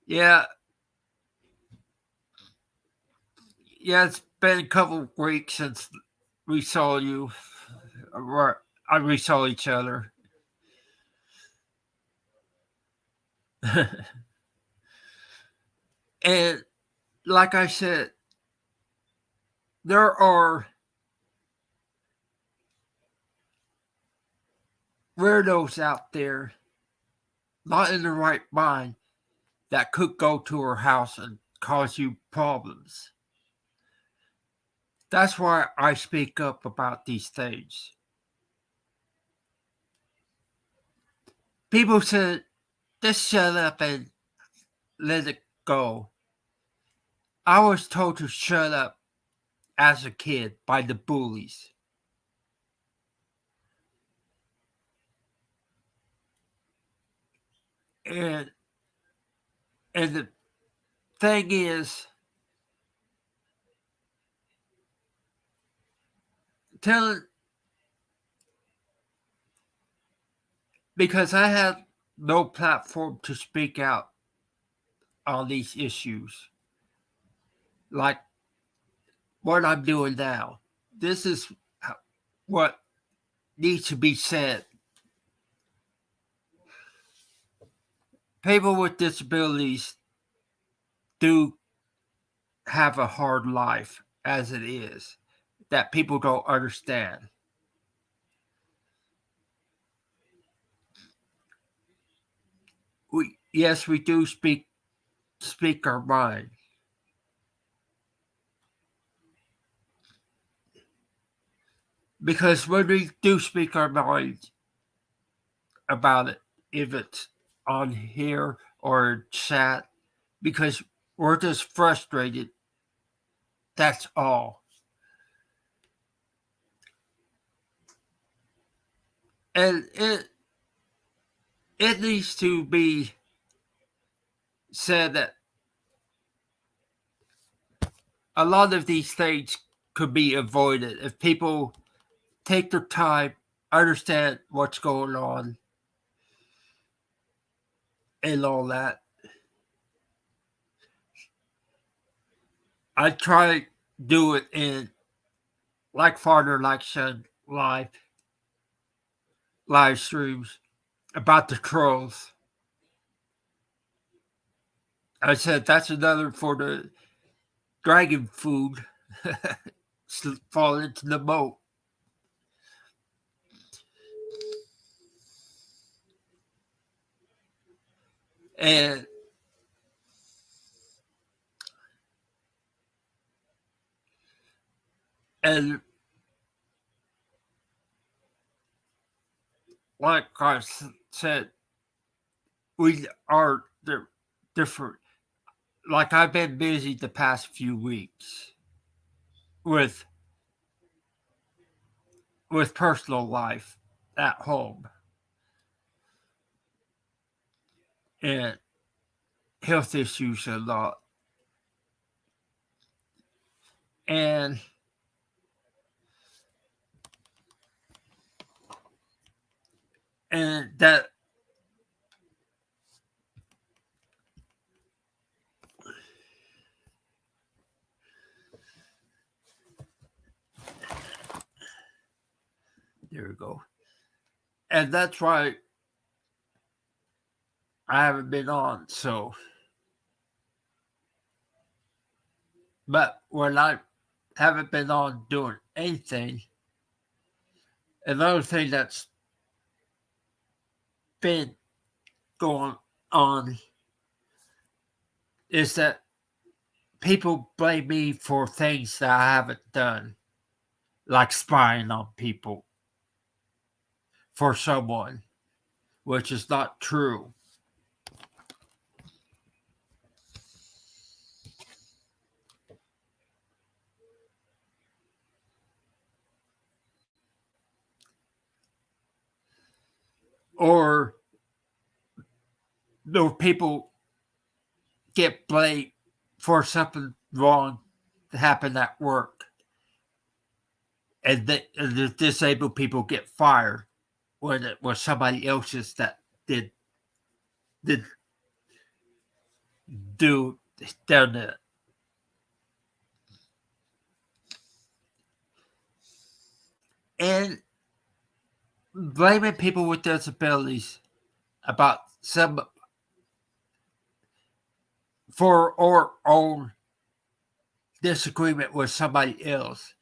yeah, it's been a couple weeks since we saw you. We saw each other. And like I said, there are weirdos out there not in the right mind that could go to her house and cause you problems. That's why I speak up about these things. People said, just shut up and let it go. I was told to shut up as a kid by the bullies. And the thing is, telling because I have no platform to speak out on these issues, like what I'm doing now. This is what needs to be said. People with disabilities do have a hard life as it is that people don't understand. We do speak our mind. Because when we do speak our mind about it, if it's on here or chat, because we're just frustrated, that's all. And it needs to be said that a lot of these things could be avoided if people take their time, understand what's going on, and all that. I try to do it in like Father, like Son live streams about the trolls. I said that's another for the dragon food fall into the boat. And and like I said, we are different. Like I've been busy the past few weeks with personal life at home and health issues a lot. And that There we go. And that's why I haven't been on. So, but when I haven't been on doing anything, another thing that's been going on is that people blame me for things that I haven't done, like spying on people for someone, which is not true. Or the people get blamed for something wrong that happened at work, and the disabled people get fired when it was somebody else's that did do done it. And blaming people with disabilities about some for our own disagreement with somebody else.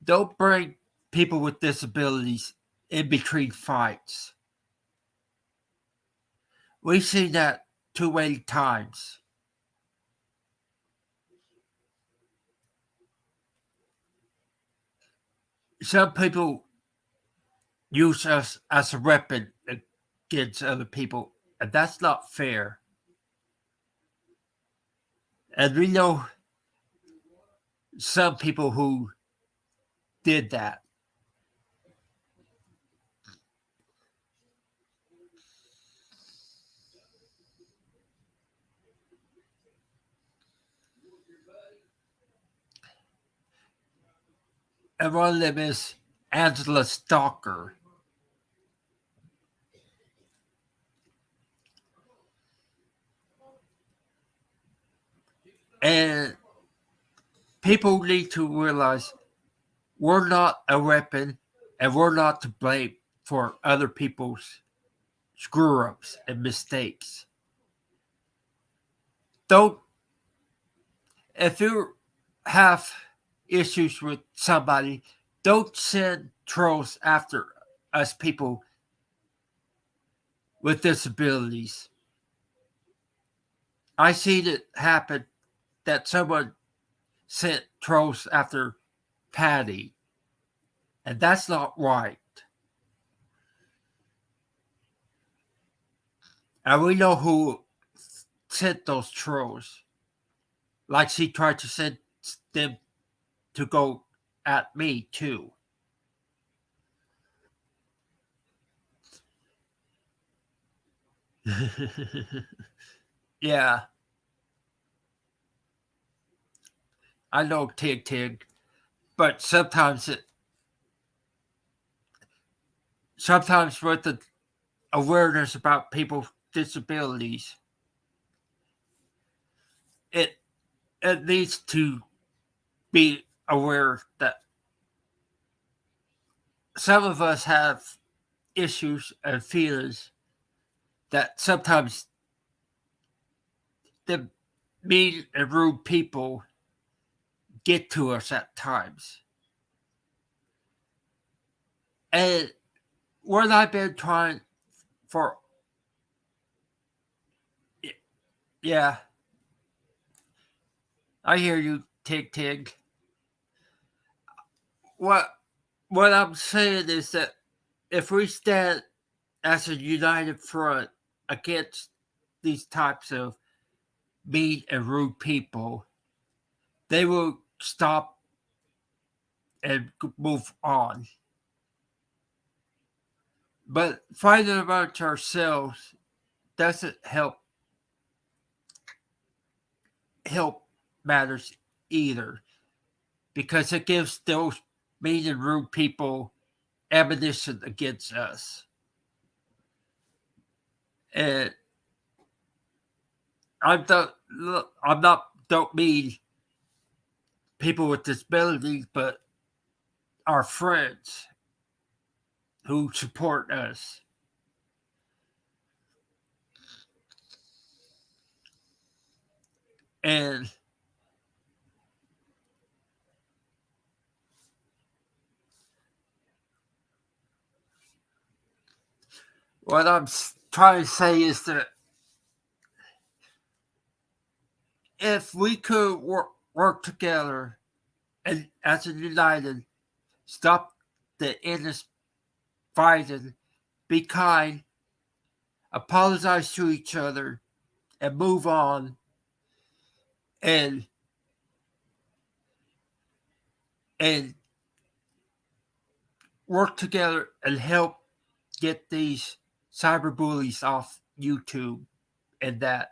Don't bring people with disabilities in between fights. We've seen that too many times. Some people use us as a weapon against other people, and that's not fair. And we know some people who did that. And one of them is Angela Stalker. And people need to realize we're not a weapon and we're not to blame for other people's screw ups and mistakes. Don't, if you have issues with somebody, don't send trolls after us people with disabilities. I seen it happen that someone sent trolls after Patty, and that's not right. And we know who sent those trolls. Like she tried to send them to go at me too. Yeah, I know Tig Tig, but sometimes with the awareness about people's disabilities, it needs to be aware that some of us have issues and feelings that sometimes the mean and rude people get to us at times. And what I've been trying for, yeah, I hear you, Tig Tig. What I'm saying is that if we stand as a united front against these types of mean and rude people, they will stop and move on. But fighting amongst ourselves doesn't help matters either, because it gives those mean and rude people ammunition against us. And don't mean people with disabilities, but our friends. who support us. And what I'm trying to say is that if we could work together and as a united, stop the endless fighting, be kind, apologize to each other, and move on, and and work together and help get these cyberbullies off YouTube and that,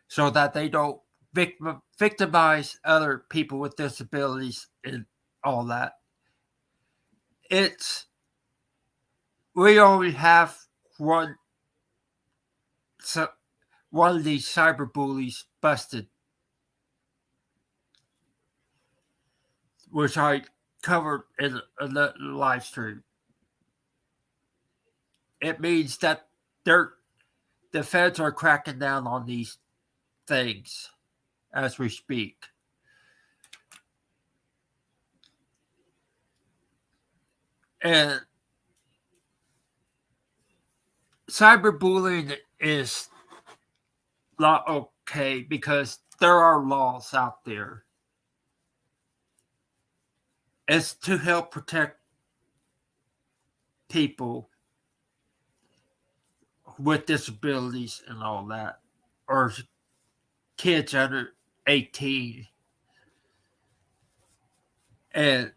so that they don't victimize other people with disabilities and all that. It's we only have one one of these cyberbullies busted, which I covered in a live stream. It means that the feds are cracking down on these things as we speak. And cyberbullying is not okay because there are laws out there. It's to help protect people with disabilities and all that, or kids under 18. And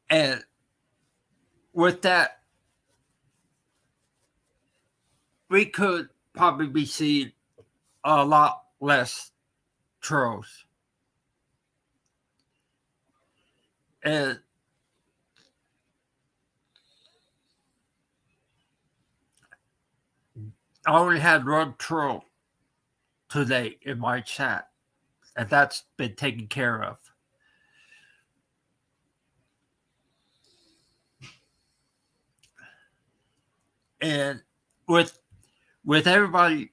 and with that, we could probably be seeing a lot less trolls. And I only had one troll today in my chat, and that's been taken care of. And with everybody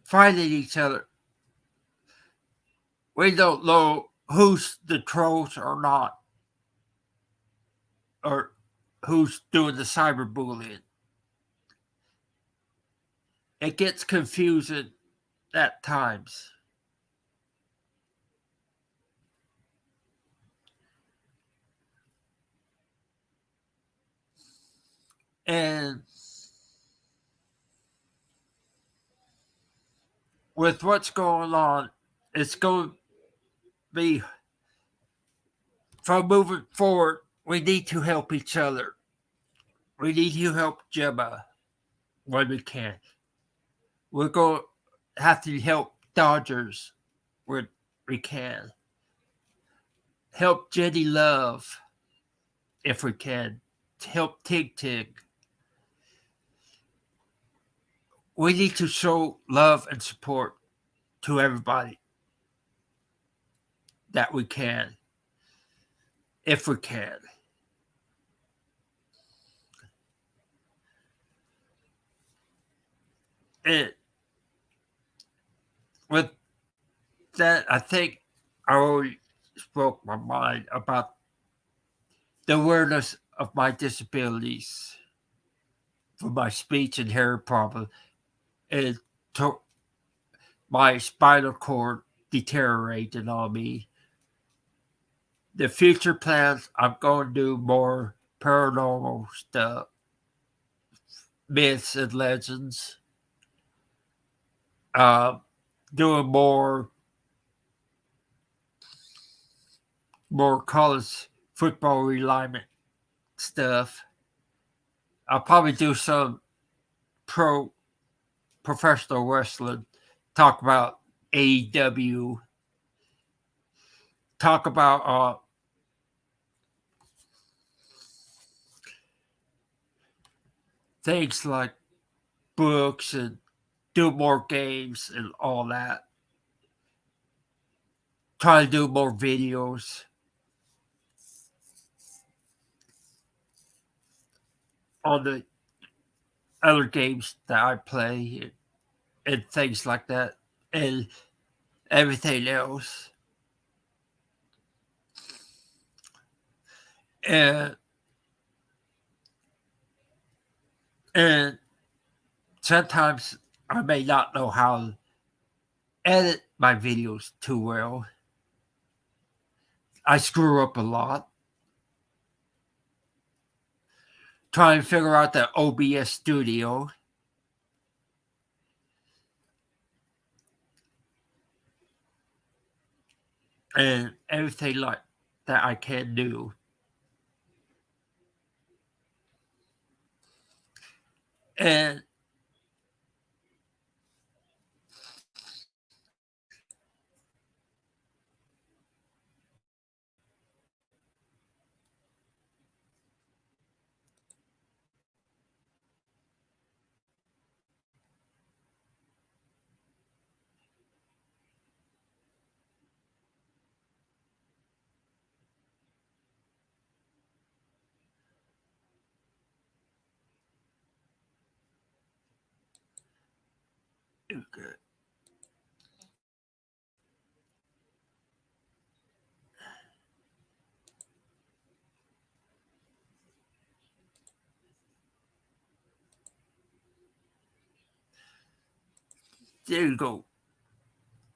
fighting each other, we don't know who's the trolls or not, or who's doing the cyberbullying. It gets confusing at times. And with what's going on, it's going to be, from moving forward, we need to help each other. We need to help Gemma when we can. We're going to have to help Dodgers when we can. Help Jenny Love if we can. Help Tig Tig. We need to show love and support to everybody that we can, if we can. And with that, I think I already spoke my mind about the awareness of my disabilities, for my speech and hearing problem, and my spinal cord deteriorating on me. The future plans, I'm going to do more paranormal stuff, myths and legends, doing more college football realignment stuff. I'll probably do some professional wrestling, talk about AEW, talk about things like books, and do more games and all that. Try to do more videos. on the other games that I play and things like that and everything else. And and sometimes I may not know how to edit my videos too well. I screw up a lot. Trying to figure out the OBS studio. And everything like that I can do. And there you go.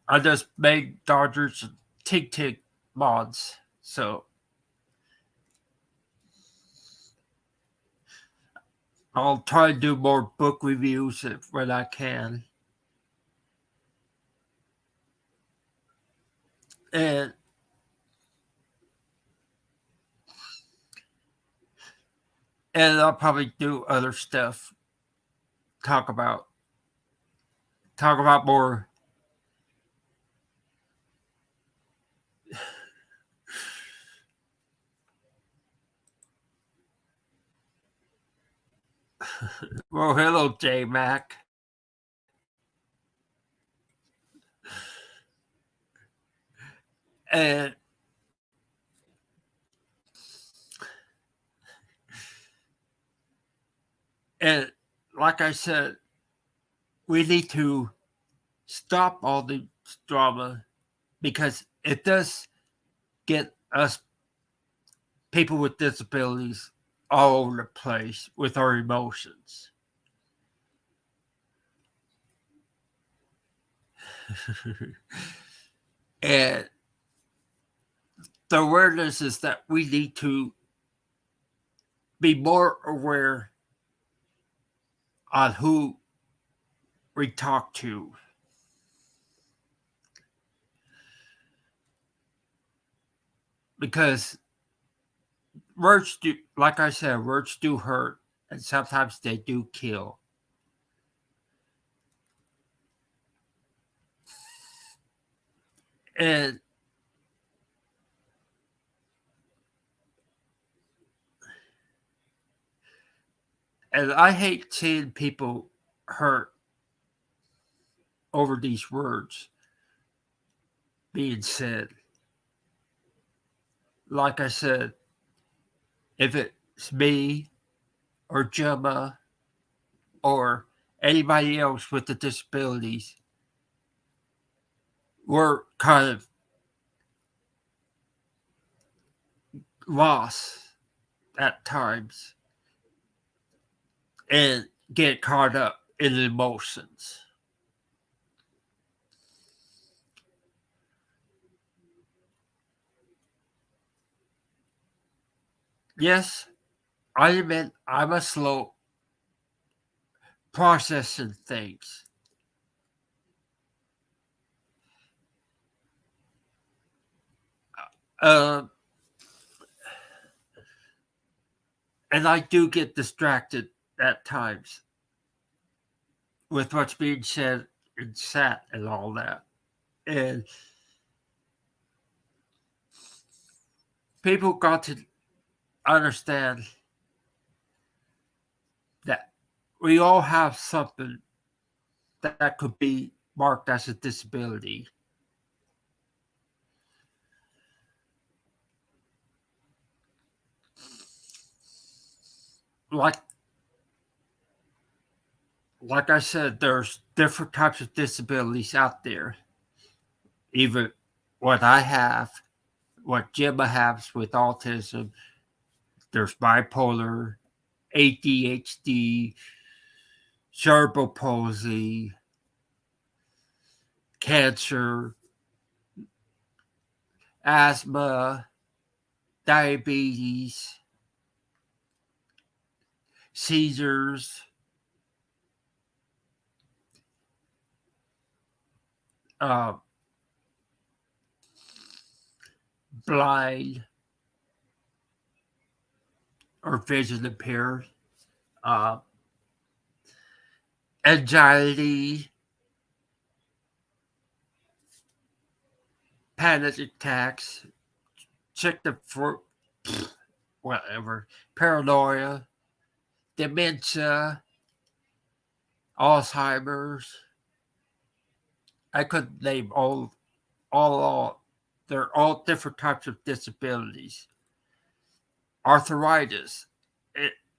I just made Dodgers and Tick Tick mods. So I'll try to do more book reviews when I can. And I'll probably do other stuff. Talk about more well, hello, J Mac. And like I said, we need to stop all the drama because it does get us people with disabilities all over the place with our emotions. And the awareness is that we need to be more aware on who we talk to. Because words do, like I said, words do hurt and sometimes they do kill. And I hate seeing people hurt over these words being said. Like I said, if it's me or Gemma or anybody else with the disabilities, we're kind of lost at times and get caught up in emotions. Yes, I admit I'm a slow processing things. Uh, and I do get distracted at times with what's being said and sat and all that. And people got to understand that we all have something that could be marked as a disability. Like like I said, there's different types of disabilities out there. Even what I have, what Gemma has with autism, there's bipolar, ADHD, cerebral palsy, cancer, asthma, diabetes, seizures, uh, blind or vision impaired, uh, anxiety, panic attacks, check the for whatever, paranoia, dementia, Alzheimer's. I could name all. They're all different types of disabilities. Arthritis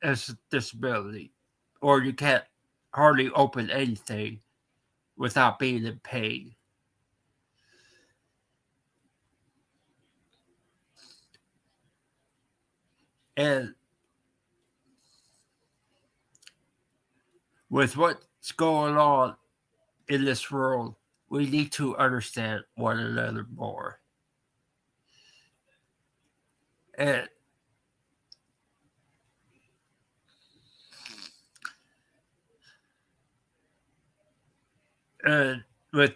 is a disability, or you can't hardly open anything without being in pain. And with what's going on in this world, we need to understand one another more. And, and with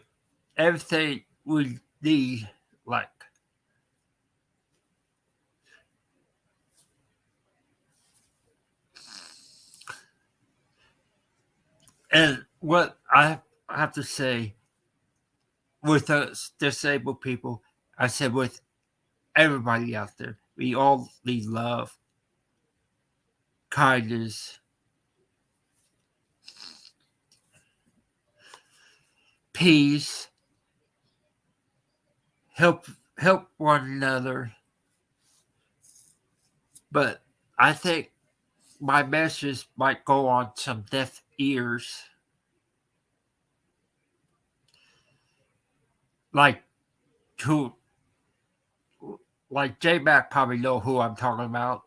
everything we need, like, and what I have to say with us disabled people, I said with everybody out there, we all need love, kindness, peace, help one another. But I think my message might go on some deaf ears. Like who like J Mac probably know who I'm talking about.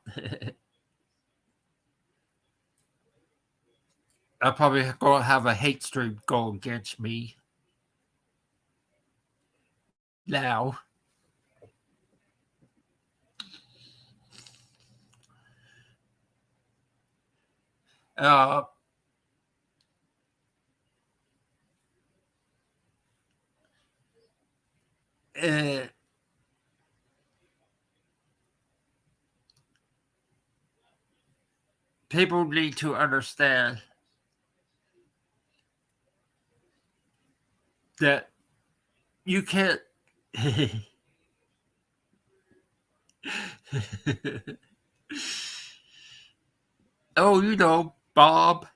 I'm probably gonna have a hate stream go against me now. Uh, and people need to understand that you can't. Oh, you know, Bob.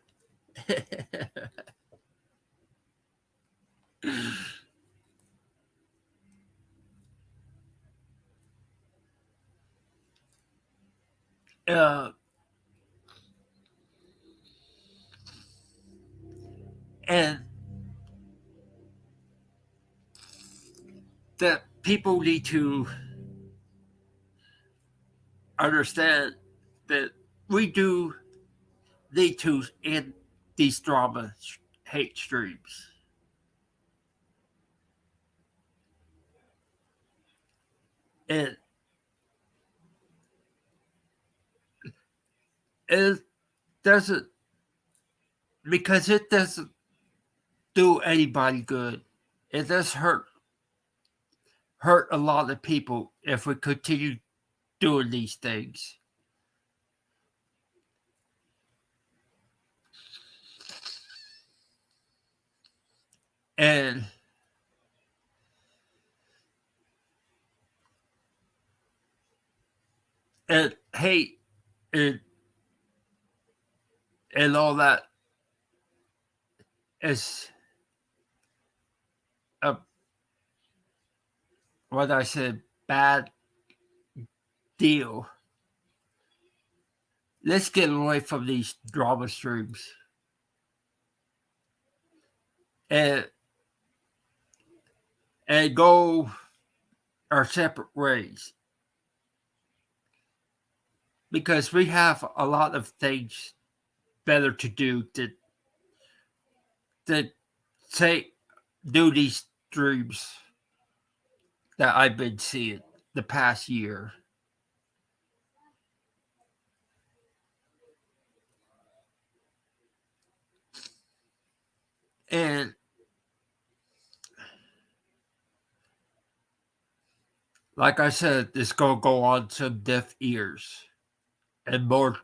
uh, and that people need to understand that we do need to end these drama hate streams. And it doesn't, because it doesn't do anybody good. It does hurt a lot of people if we continue doing these things. And hate and all that is a, what I said, bad deal. Let's get away from these drama streams. and go our separate ways, because we have a lot of things better to do to say do these streams that I've been seeing the past year. And like I said, it's going to go on some deaf ears. And more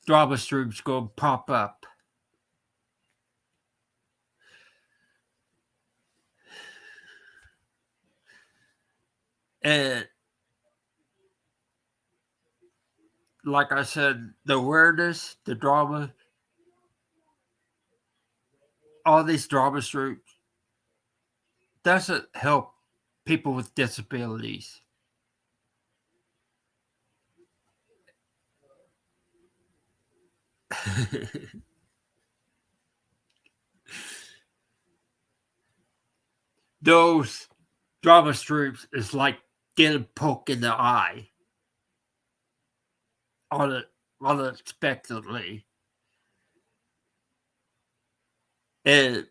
drama streams going to pop up. And like I said, the awareness, the drama, all these drama streams doesn't help people with disabilities. Those drama streams is like getting poked in the eye unexpectedly. And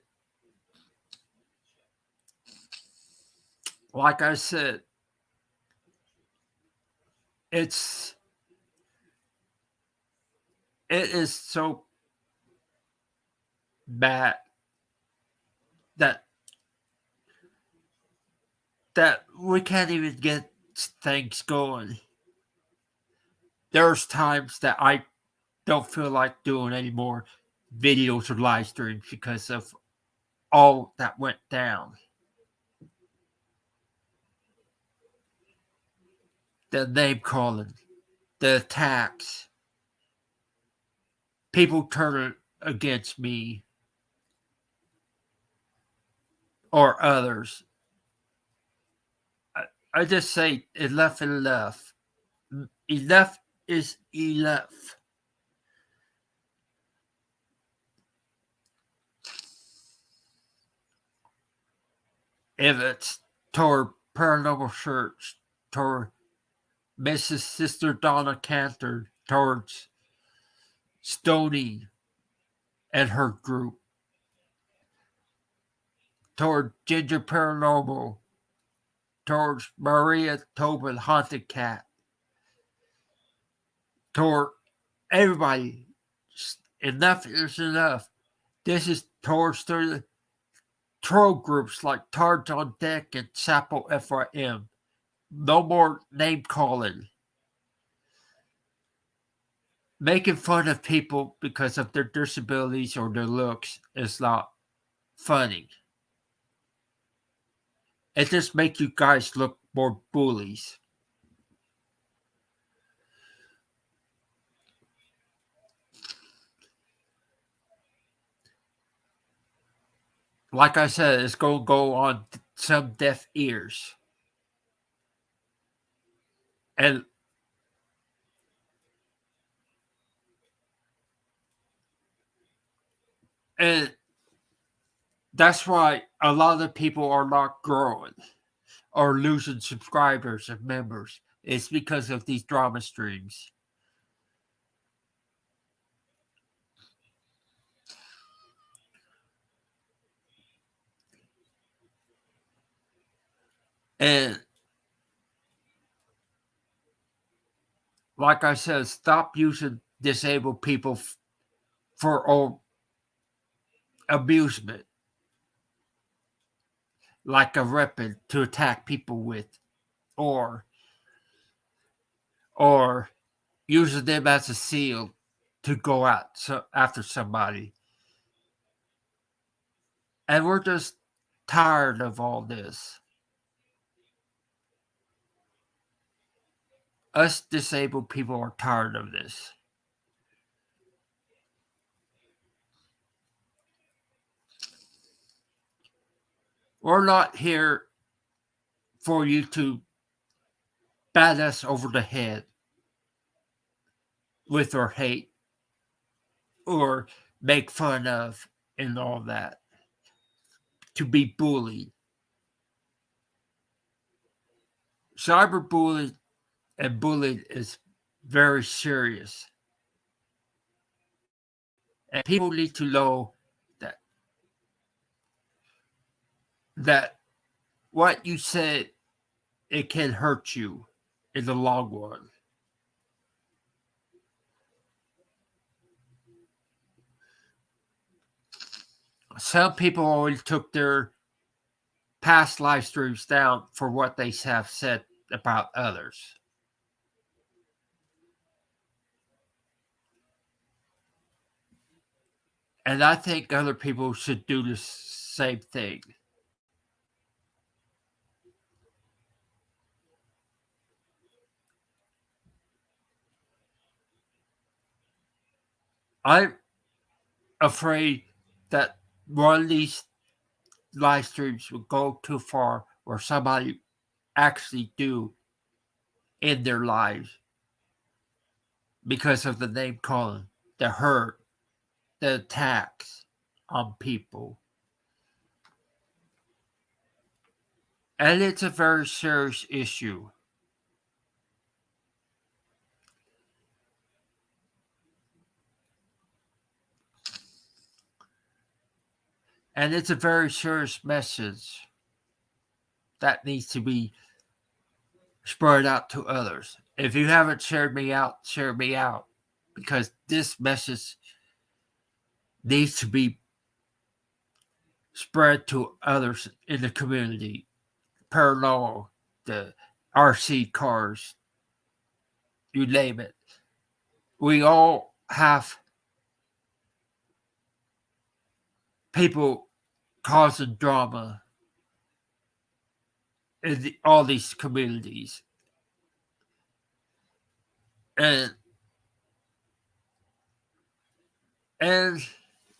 like I said, it is so bad that we can't even get things going. There's times that I don't feel like doing any more videos or live streams because of all that went down. The name calling, the attacks, people turning against me or others. I just say enough is enough. Enough is enough. If it's toward Paranormal Church, toward Mrs. Sister Donna Cantor, towards Stoney and her group, toward Ginger Paranormal, towards Maria Tobin Haunted Cat, toward everybody. Enough is enough. This is towards the troll groups like Tards on Deck and Sapo FRM. No more name calling. Making fun of people because of their disabilities or their looks is not funny. It just makes you guys look more bullies. Like I said, it's going to go on some deaf ears. And that's why a lot of people are not growing or losing subscribers and members. It's because of these drama streams. And like I said, stop using disabled people for amusement, like a weapon to attack people with, or using them as a seal to go out after somebody. And we're just tired of all this. Us disabled people are tired of this. We're not here for you to bat us over the head with our hate or make fun of and all that. to be bullied. Cyberbullying and bullying is very serious. And people need to know that that what you said, it can hurt you in the long run. Some people always took their past live streams down for what they have said about others. And I think other people should do the same thing. I'm afraid that one of these live streams will go too far where somebody actually do end their lives because of the name calling, the hurt, the attacks on people. And it's a very serious issue. And it's a very serious message that needs to be spread out to others. If you haven't shared me out, share me out. Because this message needs to be spread to others in the community. Paranormal, the RC cars, you name it. We all have people causing drama in all these communities. And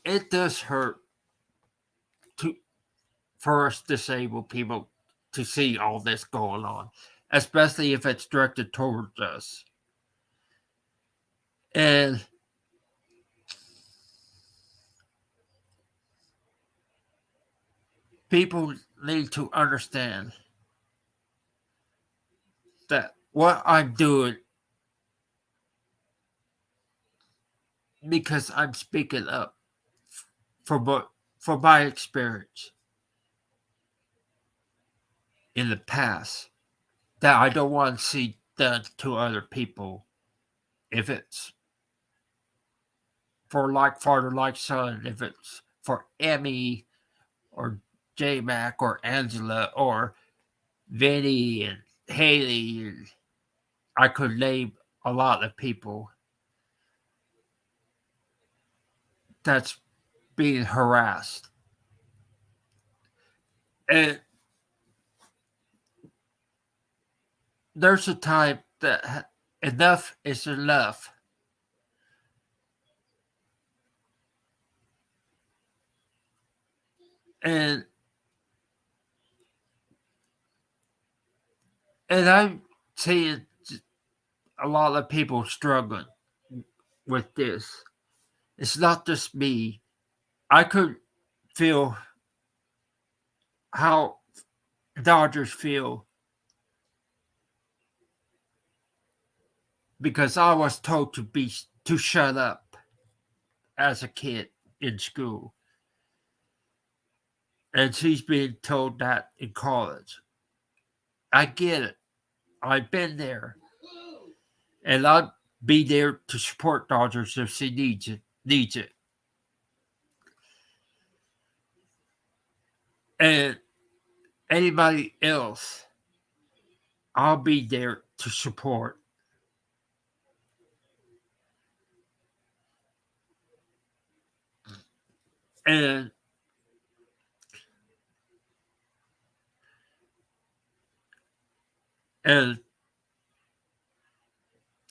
it does hurt to for us disabled people to see all this going on, especially if it's directed towards us. And people need to understand that what I'm doing, because I'm speaking up for my experience in the past, that I don't want to see done to other people. If it's for like father, like son, if it's for Emmy or J Mac or Angela or Vinny and Haley, and I could name a lot of people that's being harassed. And there's a time that enough is enough. And I'm seeing a lot of people struggling with this. It's not just me. I could feel how Dodgers feel because I was told to shut up as a kid in school. And she's being told that in college. I get it. I've been there. And I'll be there to support Dodgers if she needs it. And anybody else, I'll be there to support. And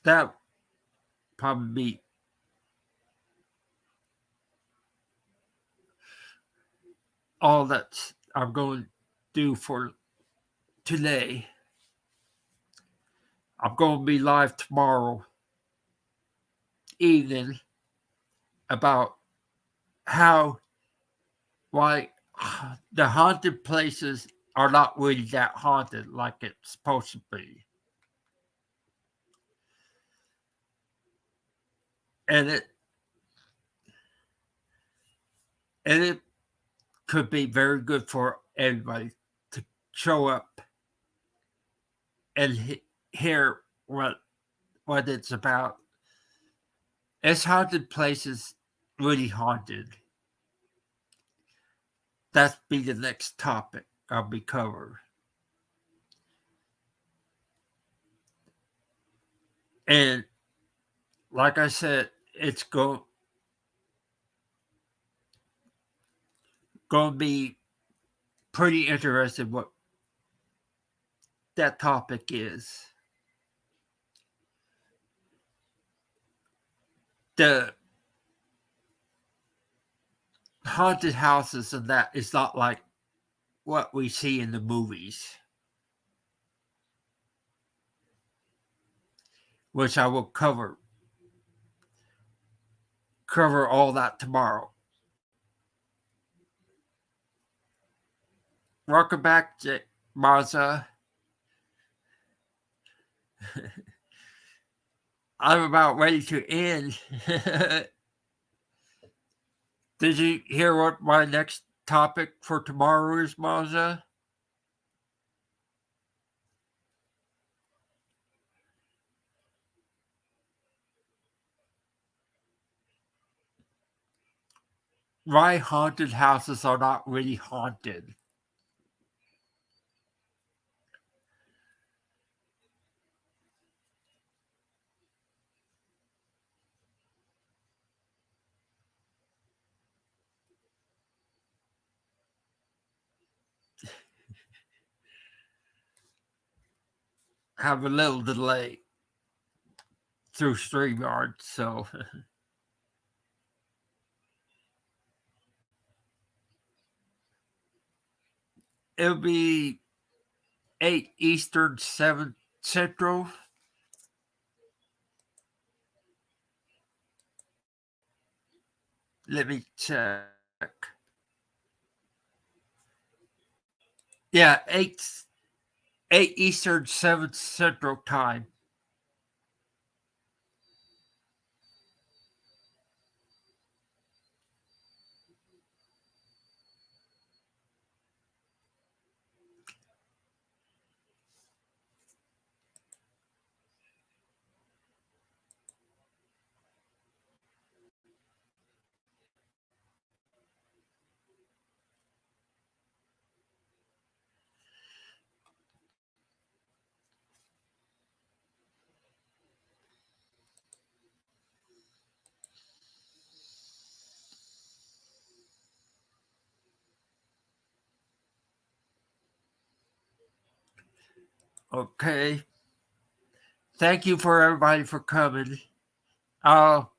that probably be all that I'm going to do for today. I'm going to be live tomorrow evening about why the haunted places are not really that haunted like it's supposed to be. And it could be very good for everybody to show up and hear what it's about. Is haunted places really haunted? That's be the next topic I'll be covering. And like I said, it's going to be pretty interesting what that topic is. The haunted houses and that is not like what we see in the movies, which I will cover all that tomorrow. Welcome back, Marza. I'm about ready to end. Did you hear what my next topic for tomorrow is, Marza? Why haunted houses are not really haunted. Have a little delay through StreamYard, so it'll be 8 Eastern, 7 Central. Let me check. Yeah, 8 Eastern, 7 Central time. Okay. Thank you for everybody for coming. I'll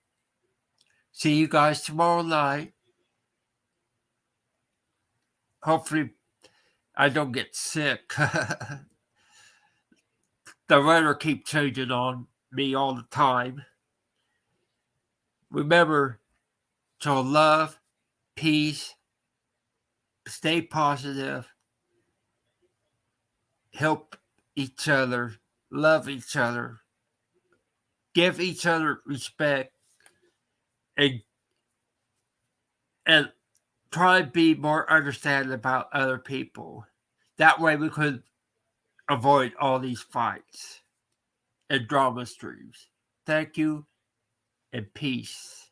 see you guys tomorrow night. Hopefully, I don't get sick. The weather keeps changing on me all the time. Remember to love, peace, stay positive, help each other, love each other, give each other respect, and try to be more understanding about other people. That way we could avoid all these fights and drama streams. Thank you and peace.